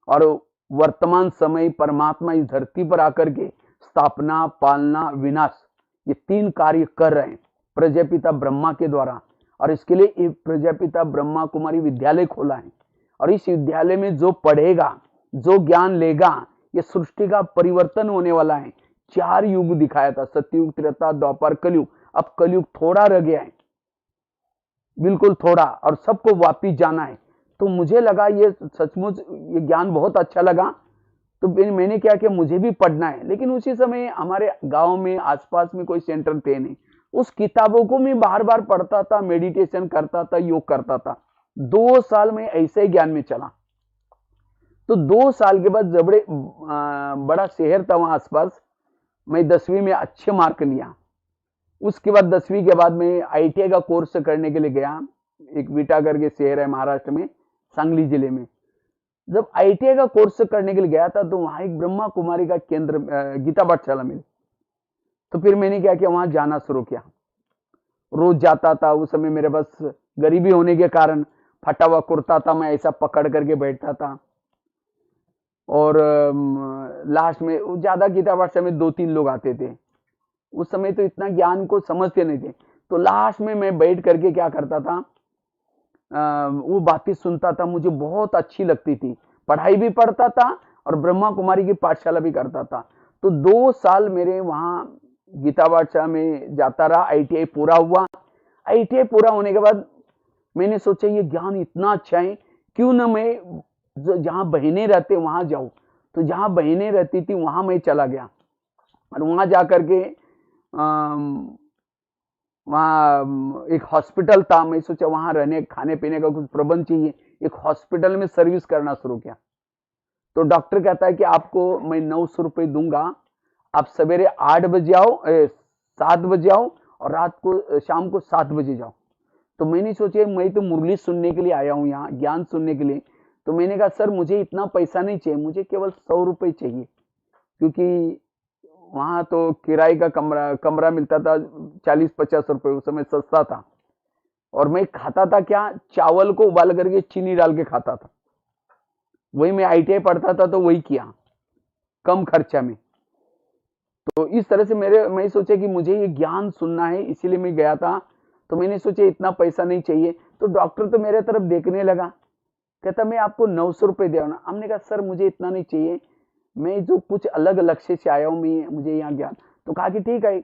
और वर्तमान समय परमात्मा इस धरती पर आकर के स्थापना, पालना, विनाश, ये 3 कार्य कर रहे हैं प्रजापिता ब्रह्मा के द्वारा। और इसके लिए एक प्रजापिता ब्रह्मा कुमारी विद्यालय खोला है। और इस विद्यालय में जो पढ़ेगा, जो ज्ञान लेगा, ये सृष्टि का परिवर्तन होने वाला है। 4 युग दिखाया था, सतयुग, त्रेता, द्वापर, कलयुग। अब कलयुग थोड़ा रह गया है, बिल्कुल थोड़ा, और सबको वापिस जाना है। तो मुझे लगा ये सचमुच ये ज्ञान बहुत अच्छा लगा। तो मैंने क्या किया, मुझे भी पढ़ना है। लेकिन उसी समय हमारे गांव में आसपास में कोई सेंटर थे नहीं। उस किताबों को मैं बार बार पढ़ता था, मेडिटेशन करता था, योग करता था। 2 साल में ऐसे ही ज्ञान में चला। तो 2 साल के बाद जबड़े बड़ा शहर था वहां आसपास, मैं 10वीं में अच्छे मार्क लिया। उसके बाद 10वीं के बाद मैं आईटीआई का कोर्स करने के लिए गया। एक विटा करके शहर है महाराष्ट्र में, सांगली जिले में। जब आईटीआई का कोर्स करने के लिए गया था, तो वहां एक ब्रह्मा कुमारी का केंद्र, गीता पाठशाला में। तो फिर मैंने क्या किया, वहां जाना शुरू किया। रोज जाता था। उस समय मेरे पास गरीबी होने के कारण फटा हुआ कुर्ता था, मैं ऐसा पकड़ करके बैठता था। और लास्ट में ज्यादा गीता पाठशाला में 2-3 लोग आते थे। उस समय तो इतना ज्ञान को समझते नहीं थे। तो लास्ट में मैं बैठ करके क्या करता था, वो बातें सुनता था, मुझे बहुत अच्छी लगती थी। पढ़ाई भी पढ़ता था और ब्रह्मा कुमारी की पाठशाला भी करता था। तो 2 साल मेरे वहां गीता पाठशाला में जाता रहा। आईटीआई पूरा हुआ। आईटीआई पूरा होने के बाद मैंने सोचा ये ज्ञान इतना अच्छा है, क्यों ना मैं जहां बहनें रहते वहां जाऊं। तो जहां बहनें रहती थी वहां मैं चला गया और वहां जाकर के वहाँ एक हॉस्पिटल था, मैं सोचा वहाँ रहने खाने पीने का कुछ प्रबंध चाहिए, एक हॉस्पिटल में सर्विस करना शुरू किया। तो डॉक्टर कहता है कि आपको मैं 900 रुपये दूंगा, आप सवेरे 8 बजे आओ, 7 बजे आओ और रात को शाम को 7 बजे जाओ। तो मैंने सोचा मैं तो मुरली सुनने के लिए आया हूँ यहाँ, ज्ञान सुनने के लिए। तो मैंने कहा सर मुझे इतना पैसा नहीं चाहिए, मुझे केवल 100 रुपये चाहिए, क्योंकि वहाँ तो किराए का कमरा मिलता था 40-50 रुपये, उस समय सस्ता था। और मैं खाता था क्या, चावल को उबाल करके चीनी डाल के खाता था। वही मैं ITI पढ़ता था तो वही किया, कम खर्चा में। तो इस तरह से मैं सोचा कि मुझे ये ज्ञान सुनना है, इसीलिए मैं गया था। तो मैंने सोचा इतना पैसा नहीं चाहिए। तो डॉक्टर तो मेरे तरफ देखने लगा, कहता मैं आपको 900 रुपये दे ना। हमने कहा सर मुझे इतना नहीं चाहिए, मैं जो कुछ अलग लक्ष्य से आया हूँ, मैं मुझे यहाँ ज्ञान। तो कहा कि ठीक है,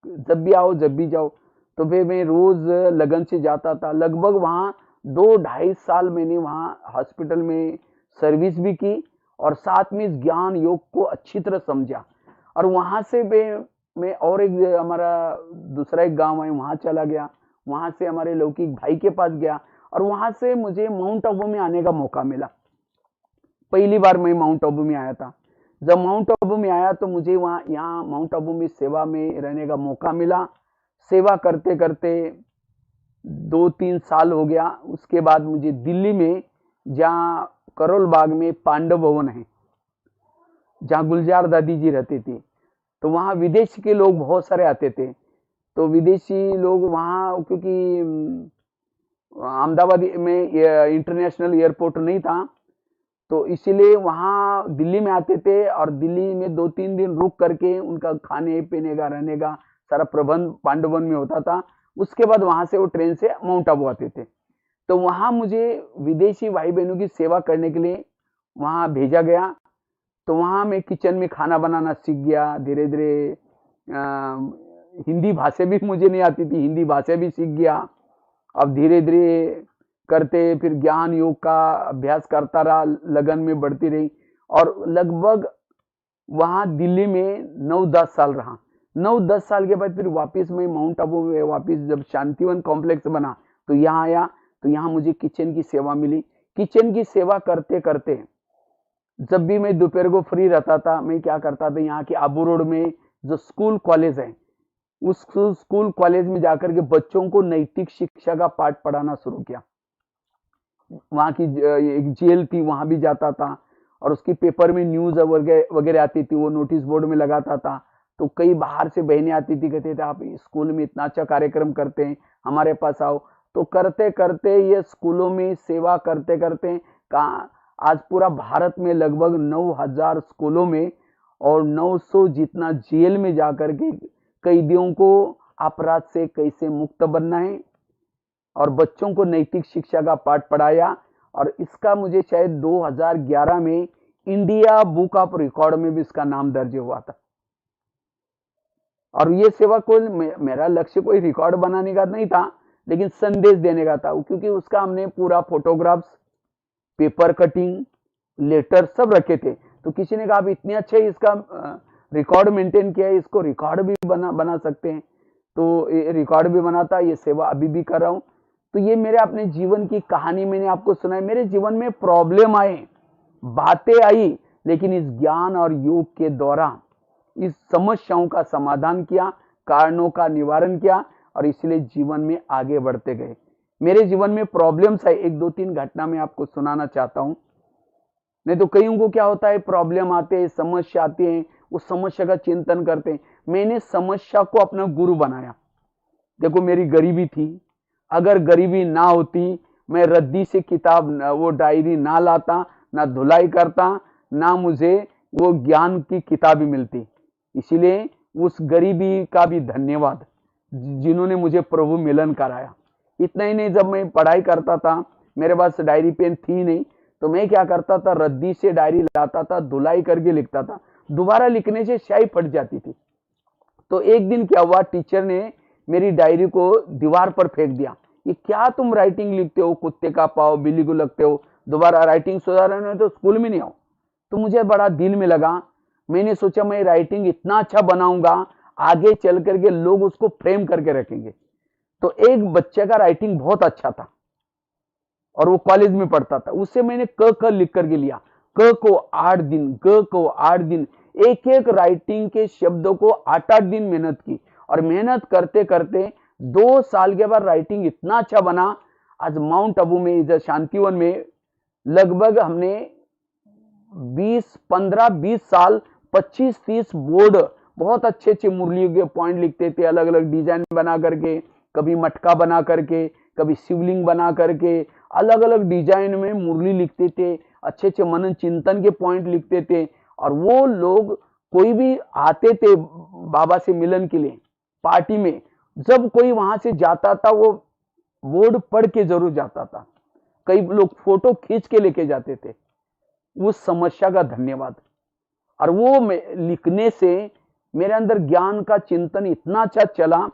जब भी आओ जब भी जाओ। तो फिर मैं रोज लगन से जाता था। लगभग वहाँ 2-2.5 साल मैंने वहाँ हॉस्पिटल में सर्विस भी की और साथ में इस ज्ञान योग को अच्छी तरह समझा। और वहाँ से मैं और एक हमारा दूसरा एक गांव है, वहाँ चला गया। वहाँ से हमारे लौकिक भाई के पास गया और वहाँ से मुझे माउंट आबू में आने का मौका मिला। पहली बार मैं माउंट आबू में आया था। जब माउंट आबू में आया तो मुझे वहाँ यहाँ माउंट आबू में सेवा में रहने का मौका मिला। सेवा करते करते 2-3 साल हो गया। उसके बाद मुझे दिल्ली में, जहाँ करोल बाग में पांडव भवन है, जहाँ गुलजार दादी जी रहती थी, तो वहाँ विदेश के लोग बहुत सारे आते थे। तो विदेशी लोग वहाँ, क्योंकि अहमदाबाद में इंटरनेशनल एयरपोर्ट नहीं था, तो इसीलिए वहाँ दिल्ली में आते थे और दिल्ली में 2-3 दिन रुक करके उनका खाने पीने का रहने का सारा प्रबंध पांडवन में होता था। उसके बाद वहाँ से वो ट्रेन से माउंट आबू आते थे। तो वहाँ मुझे विदेशी भाई बहनों की सेवा करने के लिए वहाँ भेजा गया। तो वहाँ मैं किचन में खाना बनाना सीख गया धीरे धीरे। हिंदी भाषा भी मुझे नहीं आती थी, हिंदी भाषा भी सीख गया। अब धीरे धीरे करते फिर ज्ञान योग का अभ्यास करता रहा, लगन में बढ़ती रही और लगभग वहाँ दिल्ली में 9-10 साल रहा। 9-10 साल के बाद फिर वापस मैं माउंट आबू में वापस जब शांतिवन कॉम्प्लेक्स बना तो यहाँ आया। तो यहाँ मुझे किचन की सेवा मिली। किचन की सेवा करते करते जब भी मैं दोपहर को फ्री रहता था, मैं क्या करता था, यहाँ के आबू रोड में जो स्कूल कॉलेज है, उस स्कूल कॉलेज में जाकर के बच्चों को नैतिक शिक्षा का पाठ पढ़ाना शुरू किया। वहाँ की एक जेल थी, वहाँ भी जाता था और उसकी पेपर में न्यूज वगैरह आती थी, वो नोटिस बोर्ड में लगाता था। तो कई बाहर से बहनें आती थी, कहते थे आप स्कूल में इतना अच्छा कार्यक्रम करते हैं, हमारे पास आओ। तो करते करते ये स्कूलों में सेवा करते करते कहाँ आज पूरा भारत में लगभग 9,000 स्कूलों में और 900 जितना जेल में जाकर के कैदियों को अपराध से कैसे मुक्त बनना है और बच्चों को नैतिक शिक्षा का पाठ पढ़ाया। और इसका मुझे शायद 2011 में इंडिया बुक ऑफ रिकॉर्ड में भी इसका नाम दर्ज हुआ था। और ये सेवा को मेरा लक्ष्य कोई रिकॉर्ड बनाने का नहीं था, लेकिन संदेश देने का था, क्योंकि उसका हमने पूरा फोटोग्राफ्स, पेपर कटिंग, लेटर सब रखे थे। तो किसी ने कहा आप इतने अच्छे इसका रिकॉर्ड मेंटेन किया है, इसको रिकॉर्ड भी बना सकते हैं। तो रिकॉर्ड भी बनाता, ये सेवा अभी भी कर रहा हूं। तो ये मेरे अपने जीवन की कहानी मैंने आपको सुनाई। मेरे जीवन में प्रॉब्लम आए, बातें आई, लेकिन इस ज्ञान और योग के द्वारा इस समस्याओं का समाधान किया, कारणों का निवारण किया और इसलिए जीवन में आगे बढ़ते गए। मेरे जीवन में प्रॉब्लम्स है, 1-2-3 घटना मैं आपको सुनाना चाहता हूं। नहीं तो कईयों को क्या होता है, प्रॉब्लम आते हैं, समस्या आती है, उस समस्या का चिंतन करते हैं। मैंने समस्या को अपना गुरु बनाया। देखो मेरी गरीबी थी, अगर गरीबी ना होती, मैं रद्दी से किताब वो डायरी ना लाता, ना धुलाई करता, ना मुझे वो ज्ञान की किताबें मिलती। इसीलिए उस गरीबी का भी धन्यवाद जिन्होंने मुझे प्रभु मिलन कराया। इतना ही नहीं, जब मैं पढ़ाई करता था, मेरे पास डायरी पेन थी नहीं, तो मैं क्या करता था, रद्दी से डायरी लाता था, धुलाई करके लिखता था। दोबारा लिखने से स्याही फट जाती थी। तो एक दिन क्या हुआ, टीचर ने मेरी डायरी को दीवार पर फेंक दिया। ये क्या तुम राइटिंग लिखते हो, कुत्ते का पाव बिल्ली को लगते हो, दोबारा राइटिंग सुधारना है तो स्कूल में नहीं आओ। तो मुझे बड़ा दिल में लगा। मैंने सोचा मैं राइटिंग इतना अच्छा बनाऊंगा, आगे चल करके लोग उसको फ्रेम करके रखेंगे। तो एक बच्चे का राइटिंग बहुत अच्छा था और वो कॉलेज में पढ़ता था, उससे मैंने क लिख करके लिया। क को 8 दिन, ग को 8 दिन, एक एक राइटिंग के शब्दों को 8-8 दिन मेहनत की, और मेहनत करते करते 2 साल के बाद राइटिंग इतना अच्छा बना। आज माउंट आबू में, इधर शांतिवन में, लगभग हमने 15-20 साल 25-30 बोर्ड, बहुत अच्छे अच्छे मुरली के पॉइंट लिखते थे, अलग अलग डिजाइन बना करके, कभी मटका बना करके, कभी शिवलिंग बना करके, अलग अलग डिजाइन में मुरली लिखते थे, अच्छे अच्छे मनन चिंतन के पॉइंट लिखते थे। और वो लोग कोई भी आते थे बाबा से मिलन के लिए पार्टी में, जब कोई वहां से जाता था वो बोर्ड पढ़ के जरूर जाता था। कई लोग फोटो खींच के लेके जाते थे। उस समस्या का धन्यवाद। और वो लिखने से मेरे अंदर ज्ञान का चिंतन इतना अच्छा चला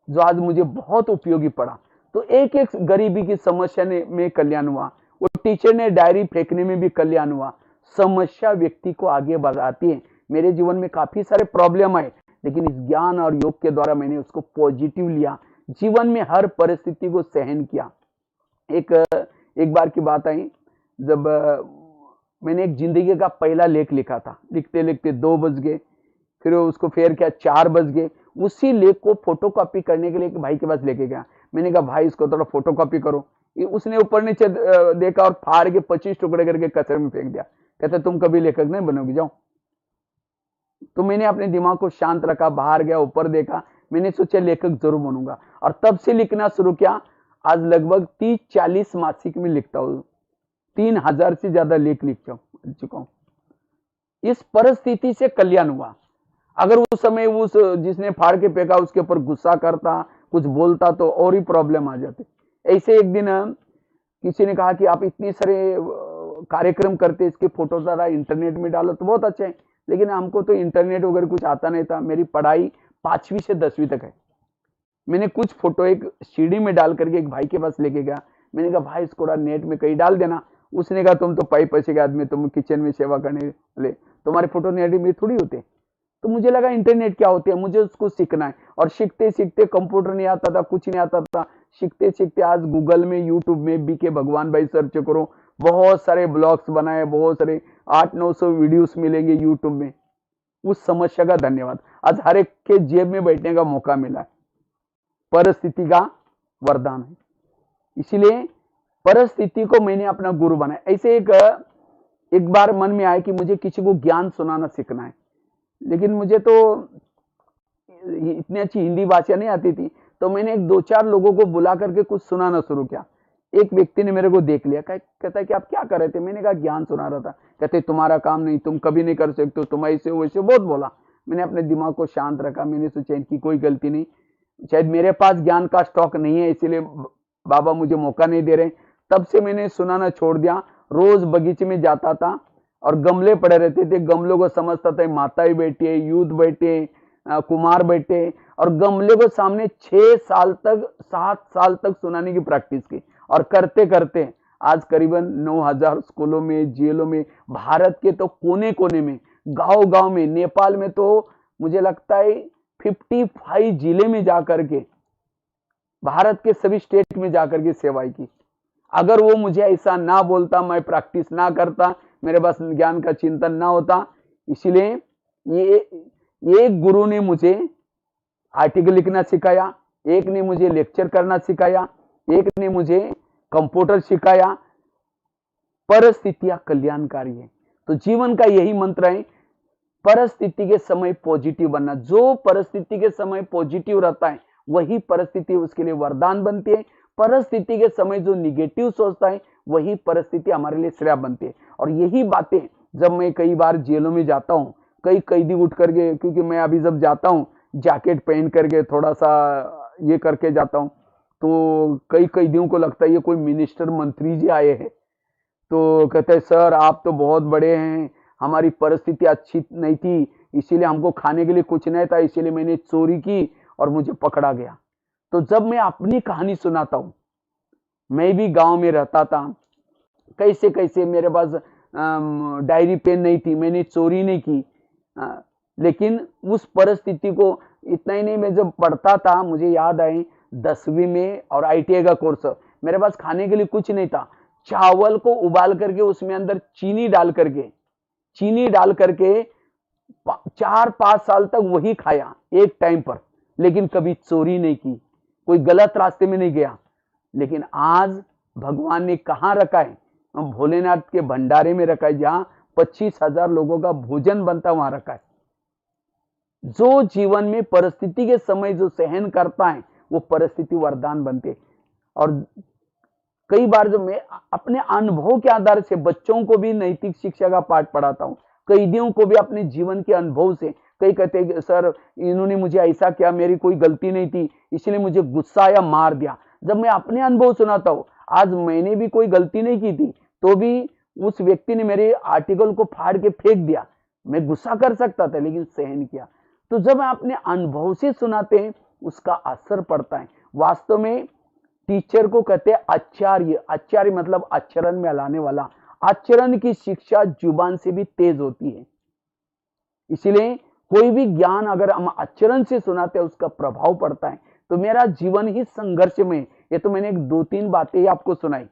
जो आज मुझे बहुत उपयोगी पड़ा। तो एक एक गरीबी की समस्या में कल्याण हुआ, वो टीचर ने डायरी फेंकने में भी कल्याण हुआ। समस्या व्यक्ति को आगे बढ़ाती है। मेरे जीवन में काफी सारे प्रॉब्लम आए, लेकिन इस ज्ञान और योग के द्वारा मैंने उसको पॉजिटिव लिया, जीवन में हर परिस्थिति को सहन किया। एक बार की बात आई, जब मैंने एक जिंदगी का पहला लेख लिखा था, लिखते लिखते 2 बज गए, फिर उसको फेर किया 4 बज गए। उसी लेख को फोटोकॉपी करने के लिए एक भाई के पास लेके गया। मैंने कहा भाई इसको थोड़ा फोटोकॉपी करो। उसने ऊपर नीचे देखा और फाड़ के 25 टुकड़े करके कचरे में फेंक दिया। कहता तुम कभी लेखक नहीं बनोगे, जाओ। तो मैंने अपने दिमाग को शांत रखा, बाहर गया, ऊपर देखा, मैंने सोचा लेखक जरूर बनूंगा, और तब से लिखना शुरू किया। आज लगभग 30-40 मासिक में लिखता हूँ, 3000 से ज्यादा लेख लिख चुका हूं। इस परिस्थिति से कल्याण हुआ। अगर उस समय उस जिसने फाड़ के फेंका उसके ऊपर गुस्सा करता, कुछ बोलता, तो और ही प्रॉब्लम आ जाती। ऐसे एक दिन किसी ने कहा कि आप इतने सारे कार्यक्रम करते, इसके फोटो जरा इंटरनेट में डालो तो बहुत अच्छा है। लेकिन हमको तो इंटरनेट वगैरह कुछ आता नहीं था। मेरी पढ़ाई 5वीं से 10वीं तक है। मैंने कुछ फोटो एक सीडी में डाल करके एक भाई के पास लेके गया। मैंने कहा भाई इसको नेट में कहीं डाल देना। उसने कहा तुम तो पैसे के आदमी, तुम किचन में सेवा करने वाले, तुम्हारे फोटो नेट में थोड़ी होते। तो मुझे लगा इंटरनेट क्या होते हैं, मुझे उसको सीखना है। और सीखते सीखते, कंप्यूटर नहीं आता था, कुछ नहीं आता था, सीखते सीखते आज गूगल में, यूट्यूब में बीके भगवान भाई सर्च करो, बहुत सारे ब्लॉग्स बनाए, बहुत सारे 800-900 वीडियोस मिलेंगे यूट्यूब में। उस समस्या का धन्यवाद, आज हर एक के जेब में बैठने का मौका मिला है। परिस्थिति का वरदान है, इसीलिए परिस्थिति को मैंने अपना गुरु बनाया। ऐसे एक बार मन में आया कि मुझे किसी को ज्ञान सुनाना सीखना है, लेकिन मुझे तो इतनी अच्छी हिंदी भाषा नहीं आती थी। तो मैंने 2-4 लोगों को बुला करके कुछ सुनाना शुरू किया। एक व्यक्ति ने मेरे को देख लिया, कहता है कि आप क्या कर रहे थे। मैंने कहा ज्ञान सुना रहा था। कहते तुम्हारा काम नहीं, तुम कभी नहीं कर सकते, तुम ऐसे वैसे बहुत बोला। मैंने अपने दिमाग को शांत रखा, मैंने सोचा इनकी कोई गलती नहीं, शायद मेरे पास ज्ञान का स्टॉक नहीं है, इसीलिए बाबा मुझे मौका नहीं दे रहे। तब से मैंने सुनाना छोड़ दिया। रोज बगीचे में जाता था और गमले पड़े रहते थे, गमलों को समझता था माताएं बैठी है, यूथ बैठे, कुमार बैठे, और गमले को सामने 6 साल तक 7 साल तक सुनाने की प्रैक्टिस की। और करते करते आज करीबन 9000 स्कूलों में, जेलों में, भारत के तो कोने कोने में, गांव गांव में, नेपाल में तो मुझे लगता है 55 जिले में जाकर के, भारत के सभी स्टेट में जाकर के सेवाएं की। अगर वो मुझे ऐसा ना बोलता, मैं प्रैक्टिस ना करता, मेरे पास ज्ञान का चिंतन ना होता। इसलिए ये एक गुरु ने मुझे आर्टिकल लिखना सिखाया, एक ने मुझे लेक्चर करना सिखाया, एक ने मुझे कंप्यूटर सिखाया। परिस्थितियां कल्याणकारी है। तो जीवन का यही मंत्र है, परिस्थिति के समय पॉजिटिव बनना। जो परिस्थिति के समय पॉजिटिव रहता है वही परिस्थिति उसके लिए वरदान बनती है। परिस्थिति के समय जो निगेटिव सोचता है वही परिस्थिति हमारे लिए श्रेय बनती है। और यही बातें जब मैं कई बार जेलों में जाता हूँ, कई कैदी उठ करके, क्योंकि मैं अभी जब जाता हूँ जैकेट पहन करके थोड़ा सा ये करके जाता हूँ, तो कई कैदियों को लगता है ये कोई मिनिस्टर मंत्री जी आए हैं। तो कहते हैं सर आप तो बहुत बड़े हैं, हमारी परिस्थिति अच्छी नहीं थी, इसीलिए हमको खाने के लिए कुछ नहीं था, इसीलिए मैंने चोरी की और मुझे पकड़ा गया। तो जब मैं अपनी कहानी सुनाता हूँ, मैं भी गांव में रहता था, कैसे कैसे मेरे पास डायरी पेन नहीं थी, मैंने चोरी नहीं की, लेकिन उस परिस्थिति को इतना ही नहीं, मैं जब पढ़ता था मुझे याद आए, 10वीं में और ITI का कोर्स, मेरे पास खाने के लिए कुछ नहीं था। चावल को उबाल करके उसमें अंदर चीनी डाल करके 4-5 साल तक वही खाया एक टाइम पर, लेकिन कभी चोरी नहीं की, कोई गलत रास्ते में नहीं गया। लेकिन आज भगवान ने कहां रखा है? भोलेनाथ के भंडारे में रखा है, जहां 25,000 लोगों का भोजन बनता वहां रखा है। जो जीवन में परिस्थिति के समय जो सहन करता है, वो परिस्थिति वरदान बनते। और कई बार जो मैं अपने अनुभव के आधार से बच्चों को भी नैतिक शिक्षा का पाठ पढ़ाता हूं, कैदियों को भी अपने जीवन के अनुभव से, कई कहते सर इन्होंने मुझे ऐसा किया, मेरी कोई गलती नहीं थी, इसलिए मुझे गुस्सा या मार दिया। जब मैं अपने अनुभव सुनाता हूं, आज मैंने भी कोई गलती नहीं की थी, तो भी उस व्यक्ति ने मेरे आर्टिकल को फाड़ के फेंक दिया, मैं गुस्सा कर सकता था लेकिन सहन किया। तो जब आप अपने अनुभव से सुनाते हैं, उसका असर पड़ता है। वास्तव में टीचर को कहते हैं आचार्य। आचार्य मतलब आचरण में लाने वाला। आचरण की शिक्षा जुबान से भी तेज होती है। इसलिए कोई भी ज्ञान अगर हम आचरण से सुनाते हैं, उसका प्रभाव पड़ता है। तो मेरा जीवन ही संघर्ष में, ये तो मैंने 2-3 बातें ही आपको सुनाई,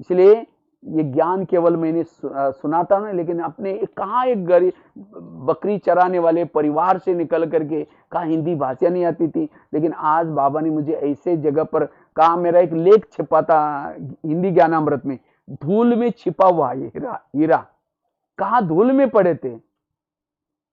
इसलिए ये ज्ञान केवल मैंने सुनाता ना, लेकिन अपने कहाँ एक गरीब बकरी चराने वाले परिवार से निकल करके, कहाँ हिंदी भाषा नहीं आती थी, लेकिन आज बाबा ने मुझे ऐसे जगह पर कहा, मेरा एक लेख छिपा था हिंदी ज्ञानामृत में, धूल में छिपा हुआ हीरा, कहाँ धूल में पड़े थे,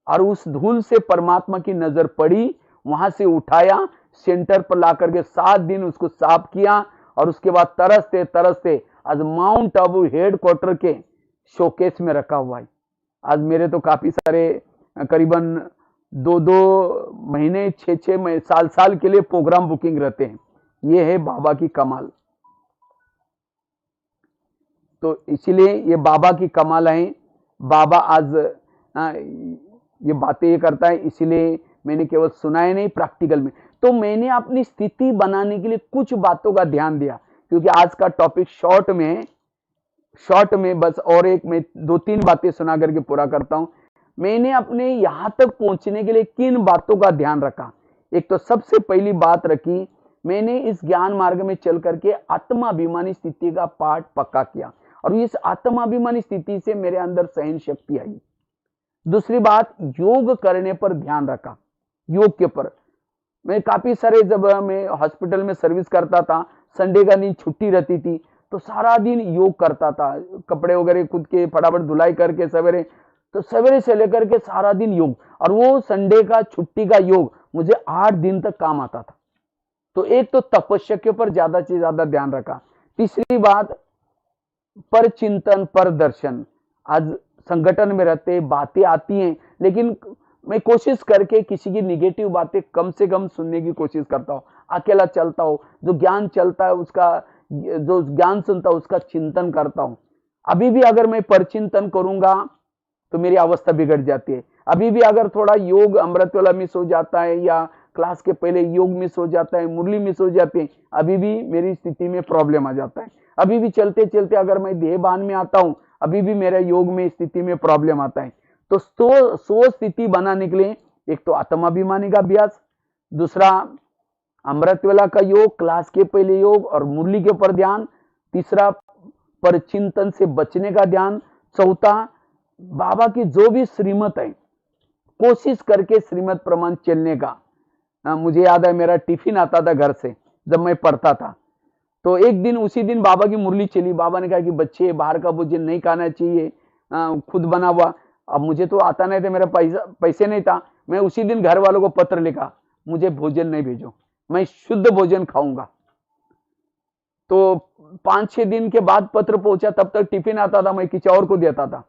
और उस धूल से परमात्मा की नजर पड़ी, वहां से उठाया, सेंटर पर ला करके 7 दिन उसको साफ किया, और उसके बाद तरसते तरसते आज माउंट आबू हेडक्वार्टर के शोकेस में रखा हुआ है। आज मेरे तो काफी सारे करीबन 2-2 महीने 6-6 महीने साल के लिए प्रोग्राम बुकिंग रहते हैं। ये है बाबा की कमाल। तो इसीलिए ये बाबा की कमाल है। बाबा आज ये बातें ये करता है, इसीलिए मैंने केवल सुनाया नहीं, प्रैक्टिकल में। तो मैंने अपनी स्थिति बनाने के लिए कुछ बातों का ध्यान दिया, क्योंकि आज का टॉपिक शॉर्ट में बस और एक मैं 2-3 बातें सुना करके पूरा करता हूं। मैंने अपने यहां तक पहुंचने के लिए किन बातों का ध्यान रखा? एक तो सबसे पहली बात रखी, मैंने इस ज्ञान मार्ग में चल करके आत्माभिमानी स्थिति का पाठ पक्का किया, और इस आत्माभिमानी स्थिति से मेरे अंदर सहन शक्ति आई। दूसरी बात, योग करने पर ध्यान रखा। योग के ऊपर मैं काफी सारे, जब मैं हॉस्पिटल में सर्विस करता था, संडे का दिन छुट्टी रहती थी, तो सारा दिन योग करता था, कपड़े वगैरह खुद के फटाफट धुलाई करके सवेरे से लेकर के सारा दिन योग, और वो संडे का छुट्टी का योग मुझे 8 दिन तक काम आता था। तो एक तो तपस्या के ऊपर ज्यादा से ज्यादा ध्यान रखा। तीसरी बात, पर चिंतन पर दर्शन। आज संगठन में रहते बातें आती हैं, लेकिन मैं कोशिश करके किसी की निगेटिव बातें कम से कम सुनने की कोशिश करता हूँ। अकेला चलता हूँ, जो ज्ञान चलता है उसका, जो ज्ञान सुनता हूँ उसका चिंतन करता हूँ। अभी भी अगर मैं परचिंतन करूंगा तो मेरी अवस्था बिगड़ जाती है। अभी भी अगर थोड़ा योग अमृत वाला मिस हो जाता है, या क्लास के पहले योग मिस हो जाता है, मुरली मिस हो जाती है, अभी भी मेरी स्थिति में प्रॉब्लम आ जाता है। अभी भी चलते चलते अगर मैं देहभान में आता हूं, अभी भी मेरे योग में स्थिति में प्रॉब्लम आता है। तो सो स्थिति बनाने के लिए एक तो आत्माभिमानी का अभ्यास, दूसरा अमृत वेला का योग, क्लास के पहले योग और मुरली के ऊपर ध्यान, तीसरा परचिंतन से बचने का ध्यान, चौथा बाबा की जो भी श्रीमत है कोशिश करके श्रीमत प्रमाण चलने का। मुझे याद है मेरा टिफिन आता था घर से जब मैं पढ़ता था, तो एक दिन उसी दिन बाबा की मुरली चली। बाबा ने कहा कि बच्चे बाहर का भोजन नहीं खाना चाहिए, खुद बना हुआ। अब मुझे तो आता नहीं था, मेरा पैसे नहीं था। मैं उसी दिन घर वालों को पत्र लिखा, मुझे भोजन नहीं भेजो, मैं शुद्ध भोजन खाऊंगा। तो 5-6 दिन के बाद पत्र पहुंचा, तब तक टिफिन आता था, मैं किसी और को देता था।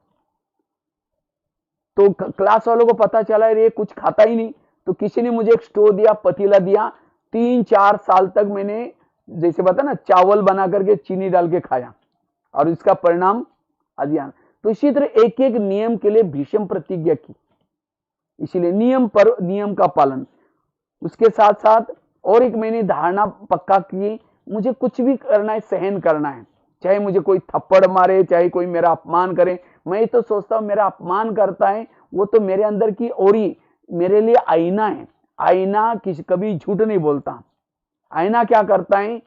तो क्लास वालों को पता चला ये कुछ खाता ही नहीं, तो किसी ने मुझे एक स्टोव दिया, पतीला दिया। 3-4 साल तक मैंने, जैसे बता ना, चावल बना करके चीनी डाल के खाया, और इसका परिणाम अज्ञान। तो इसी तरह एक एक नियम के लिए भीषम प्रतिज्ञा की। इसीलिए नियम का पालन, उसके साथ साथ और एक मैंने धारणा पक्का की, मुझे कुछ भी करना है, सहन करना है, चाहे मुझे कोई थप्पड़ मारे, चाहे कोई मेरा अपमान करे। मैं तो सोचता हूं मेरा अपमान करता है वो तो मेरे अंदर की ओरी, मेरे लिए आईना है। आईना किसी कभी झूठ नहीं बोलता। आईना क्या करता है,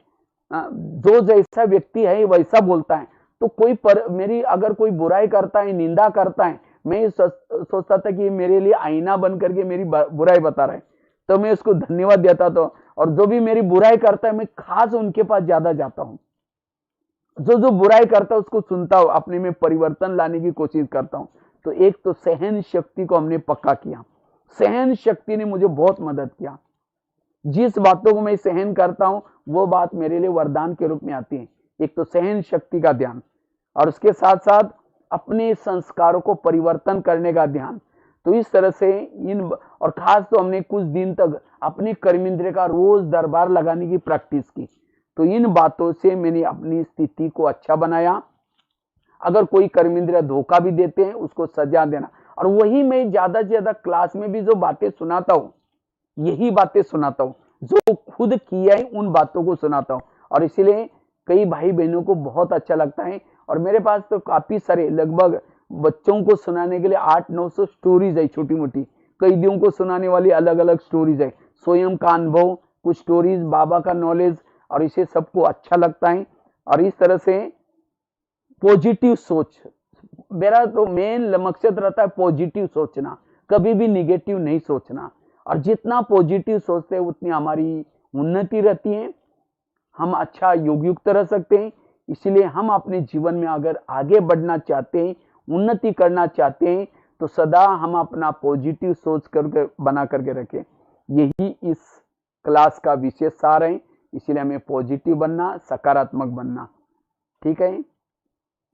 जो जैसा व्यक्ति है वैसा बोलता है। तो मेरी अगर कोई बुराई करता है, निंदा करता है, मैं सोचता था कि मेरे लिए आईना बन करके मेरी बुराई बता रहा है, तो मैं उसको धन्यवाद देता था। और जो भी मेरी बुराई करता है, मैं खास उनके पास ज्यादा जाता हूं। जो बुराई करता है उसको सुनता हूं, अपने में परिवर्तन लाने की कोशिश करता हूं। तो एक तो सहन शक्ति को हमने पक्का किया। सहन शक्ति ने मुझे बहुत मदद किया। जिस बातों को मैं सहन करता हूं वो बात मेरे लिए वरदान के रूप में आती है। एक तो सहन शक्ति का ध्यान, और उसके साथ साथ अपने संस्कारों को परिवर्तन करने का ध्यान। तो इस तरह से और खास तो हमने कुछ दिन तक अपनी कर्मेंद्रिय का रोज दरबार लगाने की प्रैक्टिस की। तो इन बातों से मैंने अपनी स्थिति को अच्छा बनाया। अगर कोई कर्मेंद्रिय धोखा भी देते हैं उसको सजा देना। और वही मैं ज्यादा से ज्यादा क्लास में भी जो बातें सुनाता हूं, यही बातें सुनाता हूं, जो खुद किया है उन बातों को सुनाता हूं। और इसीलिए कई भाई बहनों को बहुत अच्छा लगता है। और मेरे पास तो काफी सारे, लगभग बच्चों को सुनाने के लिए 800-900 स्टोरीज है, छोटी मोटी। कैदियों को सुनाने वाली अलग अलग स्टोरीज है, स्वयं का अनुभव, कुछ स्टोरीज, बाबा का नॉलेज। और इसे सबको अच्छा लगता है। और इस तरह से पॉजिटिव सोच, मेरा तो मेन मकसद रहता है पॉजिटिव सोचना, कभी भी निगेटिव नहीं सोचना। और जितना पॉजिटिव सोचते हैं उतनी हमारी उन्नति रहती है, हम अच्छा योग युक्त रह सकते हैं। इसलिए हम अपने जीवन में अगर आगे बढ़ना चाहते हैं, उन्नति करना चाहते हैं, तो सदा हम अपना पॉजिटिव सोच करके बना करके रखें। यही इस क्लास का विशेष सार है। इसलिए हमें पॉजिटिव बनना, सकारात्मक बनना। ठीक है,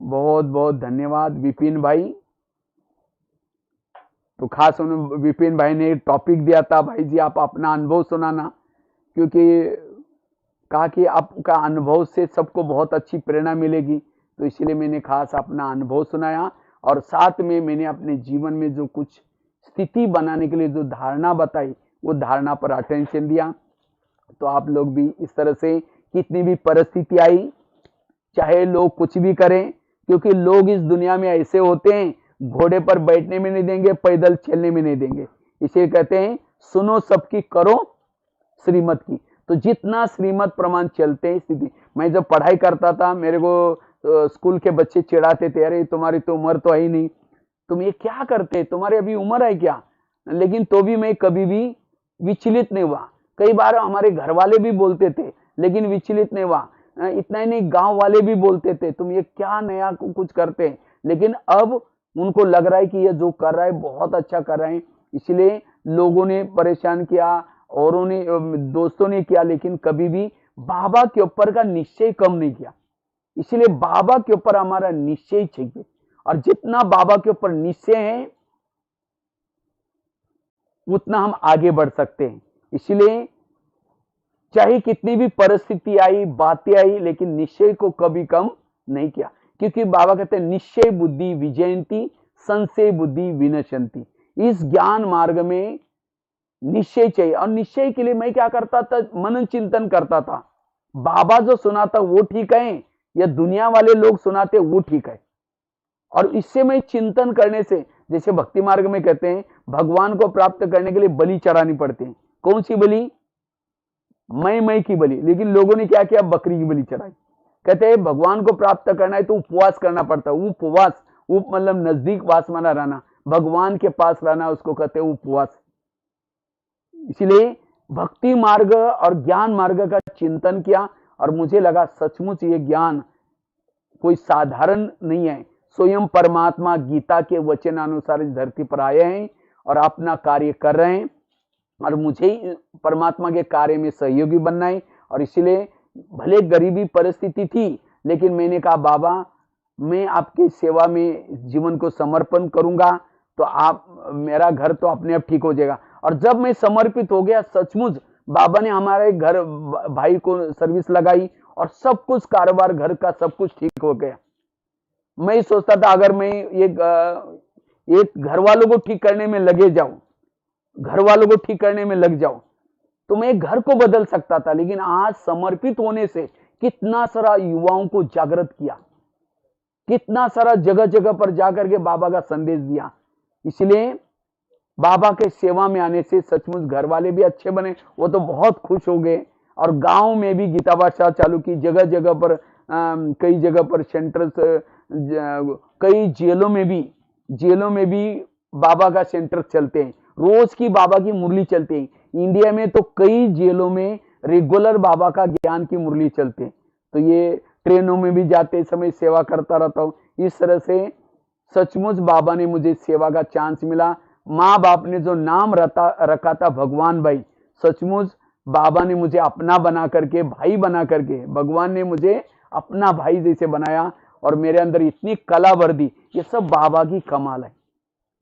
बहुत बहुत धन्यवाद विपिन भाई। तो खास उन्होंने, विपिन भाई ने टॉपिक दिया था, भाई जी आप अपना अनुभव सुनाना, क्योंकि कहा कि आपका अनुभव से सबको बहुत अच्छी प्रेरणा मिलेगी। तो इसलिए मैंने खास अपना अनुभव सुनाया। और साथ में मैंने अपने जीवन में जो कुछ स्थिति बनाने के लिए जो धारणा बताई, वो धारणा पर अटेंशन दिया। तो आप लोग भी इस तरह से, कितनी भी परिस्थिति आई, चाहे लोग कुछ भी करें, क्योंकि लोग इस दुनिया में ऐसे होते हैं, घोड़े पर बैठने में नहीं देंगे, पैदल चलने में नहीं देंगे। इसे कहते हैं सुनो सबकी, करो श्रीमत की। तो जितना श्रीमत प्रमाण चलते हैं स्थिति। मैं जब पढ़ाई करता था, मेरे को स्कूल के बच्चे चिढ़ाते थे, अरे तुम्हारी तो उम्र तो है ही नहीं, तुम ये क्या करते, तुम्हारी अभी उम्र है क्या। लेकिन तो भी मैं कभी भी विचलित नहीं हुआ। कई बार हमारे घर वाले भी बोलते थे, लेकिन विचलित नहीं हुआ। इतना ही नहीं, गांव वाले भी बोलते थे तुम ये क्या नया कुछ करते हैं। लेकिन अब उनको लग रहा है कि ये जो कर रहा है बहुत अच्छा कर रहे हैं। इसलिए लोगों ने परेशान किया, औरों ने, दोस्तों ने किया, लेकिन कभी भी बाबा के ऊपर का निश्चय कम नहीं किया। इसलिए बाबा के ऊपर हमारा निश्चय चाहिए। और जितना बाबा के ऊपर निश्चय है उतना हम आगे बढ़ सकते हैं। इसलिए चाहे कितनी भी परिस्थिति आई, बातें आई, लेकिन निश्चय को कभी कम नहीं किया। क्योंकि बाबा कहते हैं निश्चय बुद्धि विजयंती, संशय बुद्धि विनशंती। इस ज्ञान मार्ग में निश्चय चाहिए। और निश्चय के लिए मैं क्या करता था, मनन चिंतन करता था। बाबा जो सुनाता वो ठीक है या दुनिया वाले लोग सुनाते वो ठीक है। और इससे मैं चिंतन करने से, जैसे भक्ति मार्ग में कहते हैं भगवान को प्राप्त करने के लिए बलि चढ़ानी पड़ती है। कौन सी बलि, मैं की बलि। लेकिन लोगों ने क्या किया, बकरी की बलि चढ़ाई। कहते हैं भगवान को प्राप्त करना है तो उपवास करना पड़ता है। उपवास, उप मतलब नजदीक, वास माना रहना, भगवान के पास रहना, उसको कहते हैं उपवास। इसलिए भक्ति मार्ग और ज्ञान मार्ग का चिंतन किया और मुझे लगा सचमुच ये ज्ञान कोई साधारण नहीं है। स्वयं परमात्मा गीता के वचनानुसार इस धरती पर आए हैं और अपना कार्य कर रहे हैं और मुझे परमात्मा के कार्य में सहयोगी बनना है। और इसलिए भले गरीबी परिस्थिति थी, लेकिन मैंने कहा बाबा मैं आपकी सेवा में जीवन को समर्पण करूंगा तो आप, मेरा घर तो अपने आप ठीक हो जाएगा। और जब मैं समर्पित हो गया, सचमुच बाबा ने हमारे घर भाई को सर्विस लगाई और सब कुछ कारोबार घर का सब कुछ ठीक हो गया। मैं सोचता था अगर मैं एक घर वालों को ठीक करने में लगे जाऊं, घर वालों को ठीक करने में लग जाऊं, तो मैं एक घर को बदल सकता था। लेकिन आज समर्पित होने से कितना सारा युवाओं को जागृत किया, कितना सारा जगह जगह पर जाकर के बाबा का संदेश दिया। इसलिए बाबा के सेवा में आने से सचमुच घर वाले भी अच्छे बने, वो तो बहुत खुश हो गए। और गांव में भी गीता भाषा चालू की, जगह जगह पर कई जगह पर सेंटर्स, कई जेलों में भी बाबा का सेंटर चलते हैं, रोज की बाबा की मुरली चलते हैं। इंडिया में तो कई जेलों में रेगुलर बाबा का ज्ञान की मुरली चलते हैं। तो ये ट्रेनों में भी जाते समय सेवा करता रहता हूँ। इस तरह से सचमुच बाबा ने मुझे सेवा का चांस मिला। माँ बाप ने जो नाम रखा था भगवान भाई, सचमुच बाबा ने मुझे अपना बना करके, भाई बना करके, भगवान ने मुझे अपना भाई जैसे बनाया और मेरे अंदर इतनी कला भर दी। ये सब बाबा की कमाल है।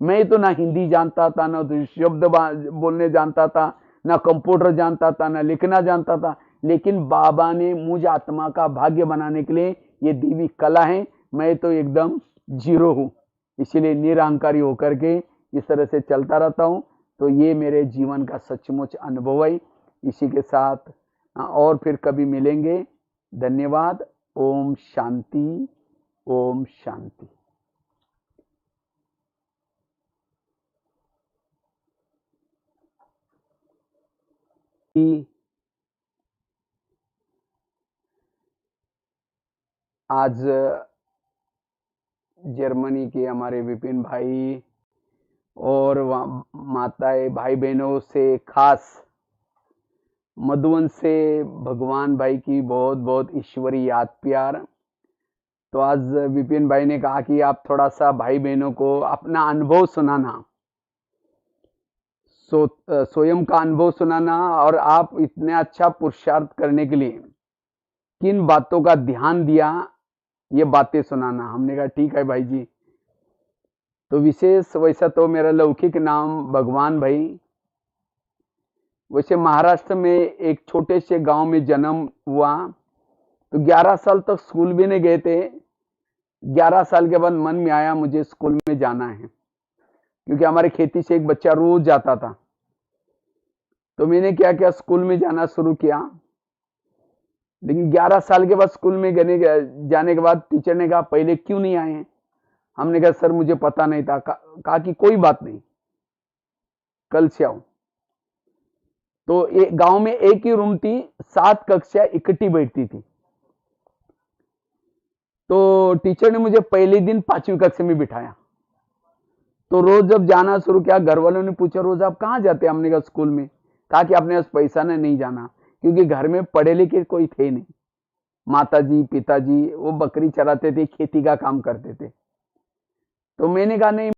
मैं तो ना हिंदी जानता था, ना तो शब्द बोलने जानता था, ना कंप्यूटर जानता था, ना लिखना जानता था, लेकिन बाबा ने मुझ आत्मा का भाग्य बनाने के लिए ये दीवी कला है। मैं तो एकदम जीरो हूँ, इसीलिए निरहंकारी होकर के इस तरह से चलता रहता हूँ। तो ये मेरे जीवन का सचमुच अनुभव है। इसी के साथ और फिर कभी मिलेंगे। धन्यवाद। ओम शांति, ओम शांति। आज जर्मनी के हमारे विपिन भाई और माताएं भाई बहनों से, खास मधुवन से भगवान भाई की बहुत बहुत ईश्वरी याद प्यार। तो आज विपिन भाई ने कहा कि आप थोड़ा सा भाई बहनों को अपना अनुभव सुनाना, स्वयं का अनुभव सुनाना, और आप इतने अच्छा पुरुषार्थ करने के लिए किन बातों का ध्यान दिया, ये बातें सुनाना। हमने कहा ठीक है भाई जी। तो विशेष वैसा तो मेरा लौकिक नाम भगवान भाई, वैसे महाराष्ट्र में एक छोटे से गांव में जन्म हुआ। तो 11 साल तक स्कूल भी नहीं गए थे। 11 साल के बाद मन में आया मुझे स्कूल में जाना है, क्योंकि हमारे खेती से एक बच्चा रोज जाता था। तो मैंने क्या किया, स्कूल में जाना शुरू किया। लेकिन 11 साल के बाद स्कूल में जाने के बाद टीचर ने कहा पहले क्यों नहीं आए हैं। हमने कहा सर मुझे पता नहीं था। कहा कि कोई बात नहीं, कल से आओ। तो गांव में एक ही रूम थी, 7 कक्षा इकट्ठी बैठती थी। तो टीचर ने मुझे पहले दिन 5वीं कक्षा में बिठाया। तो रोज जब जाना शुरू किया, घर वालों ने पूछा रोज आप कहाँ जाते हैं। हमने कहा स्कूल में। कहा कि आपने पास पैसा नहीं जाना, क्योंकि घर में पढ़े लिखे कोई थे नहीं। माताजी पिताजी वो बकरी चराते थे, खेती का काम करते थे। तो मैंने कहा नहीं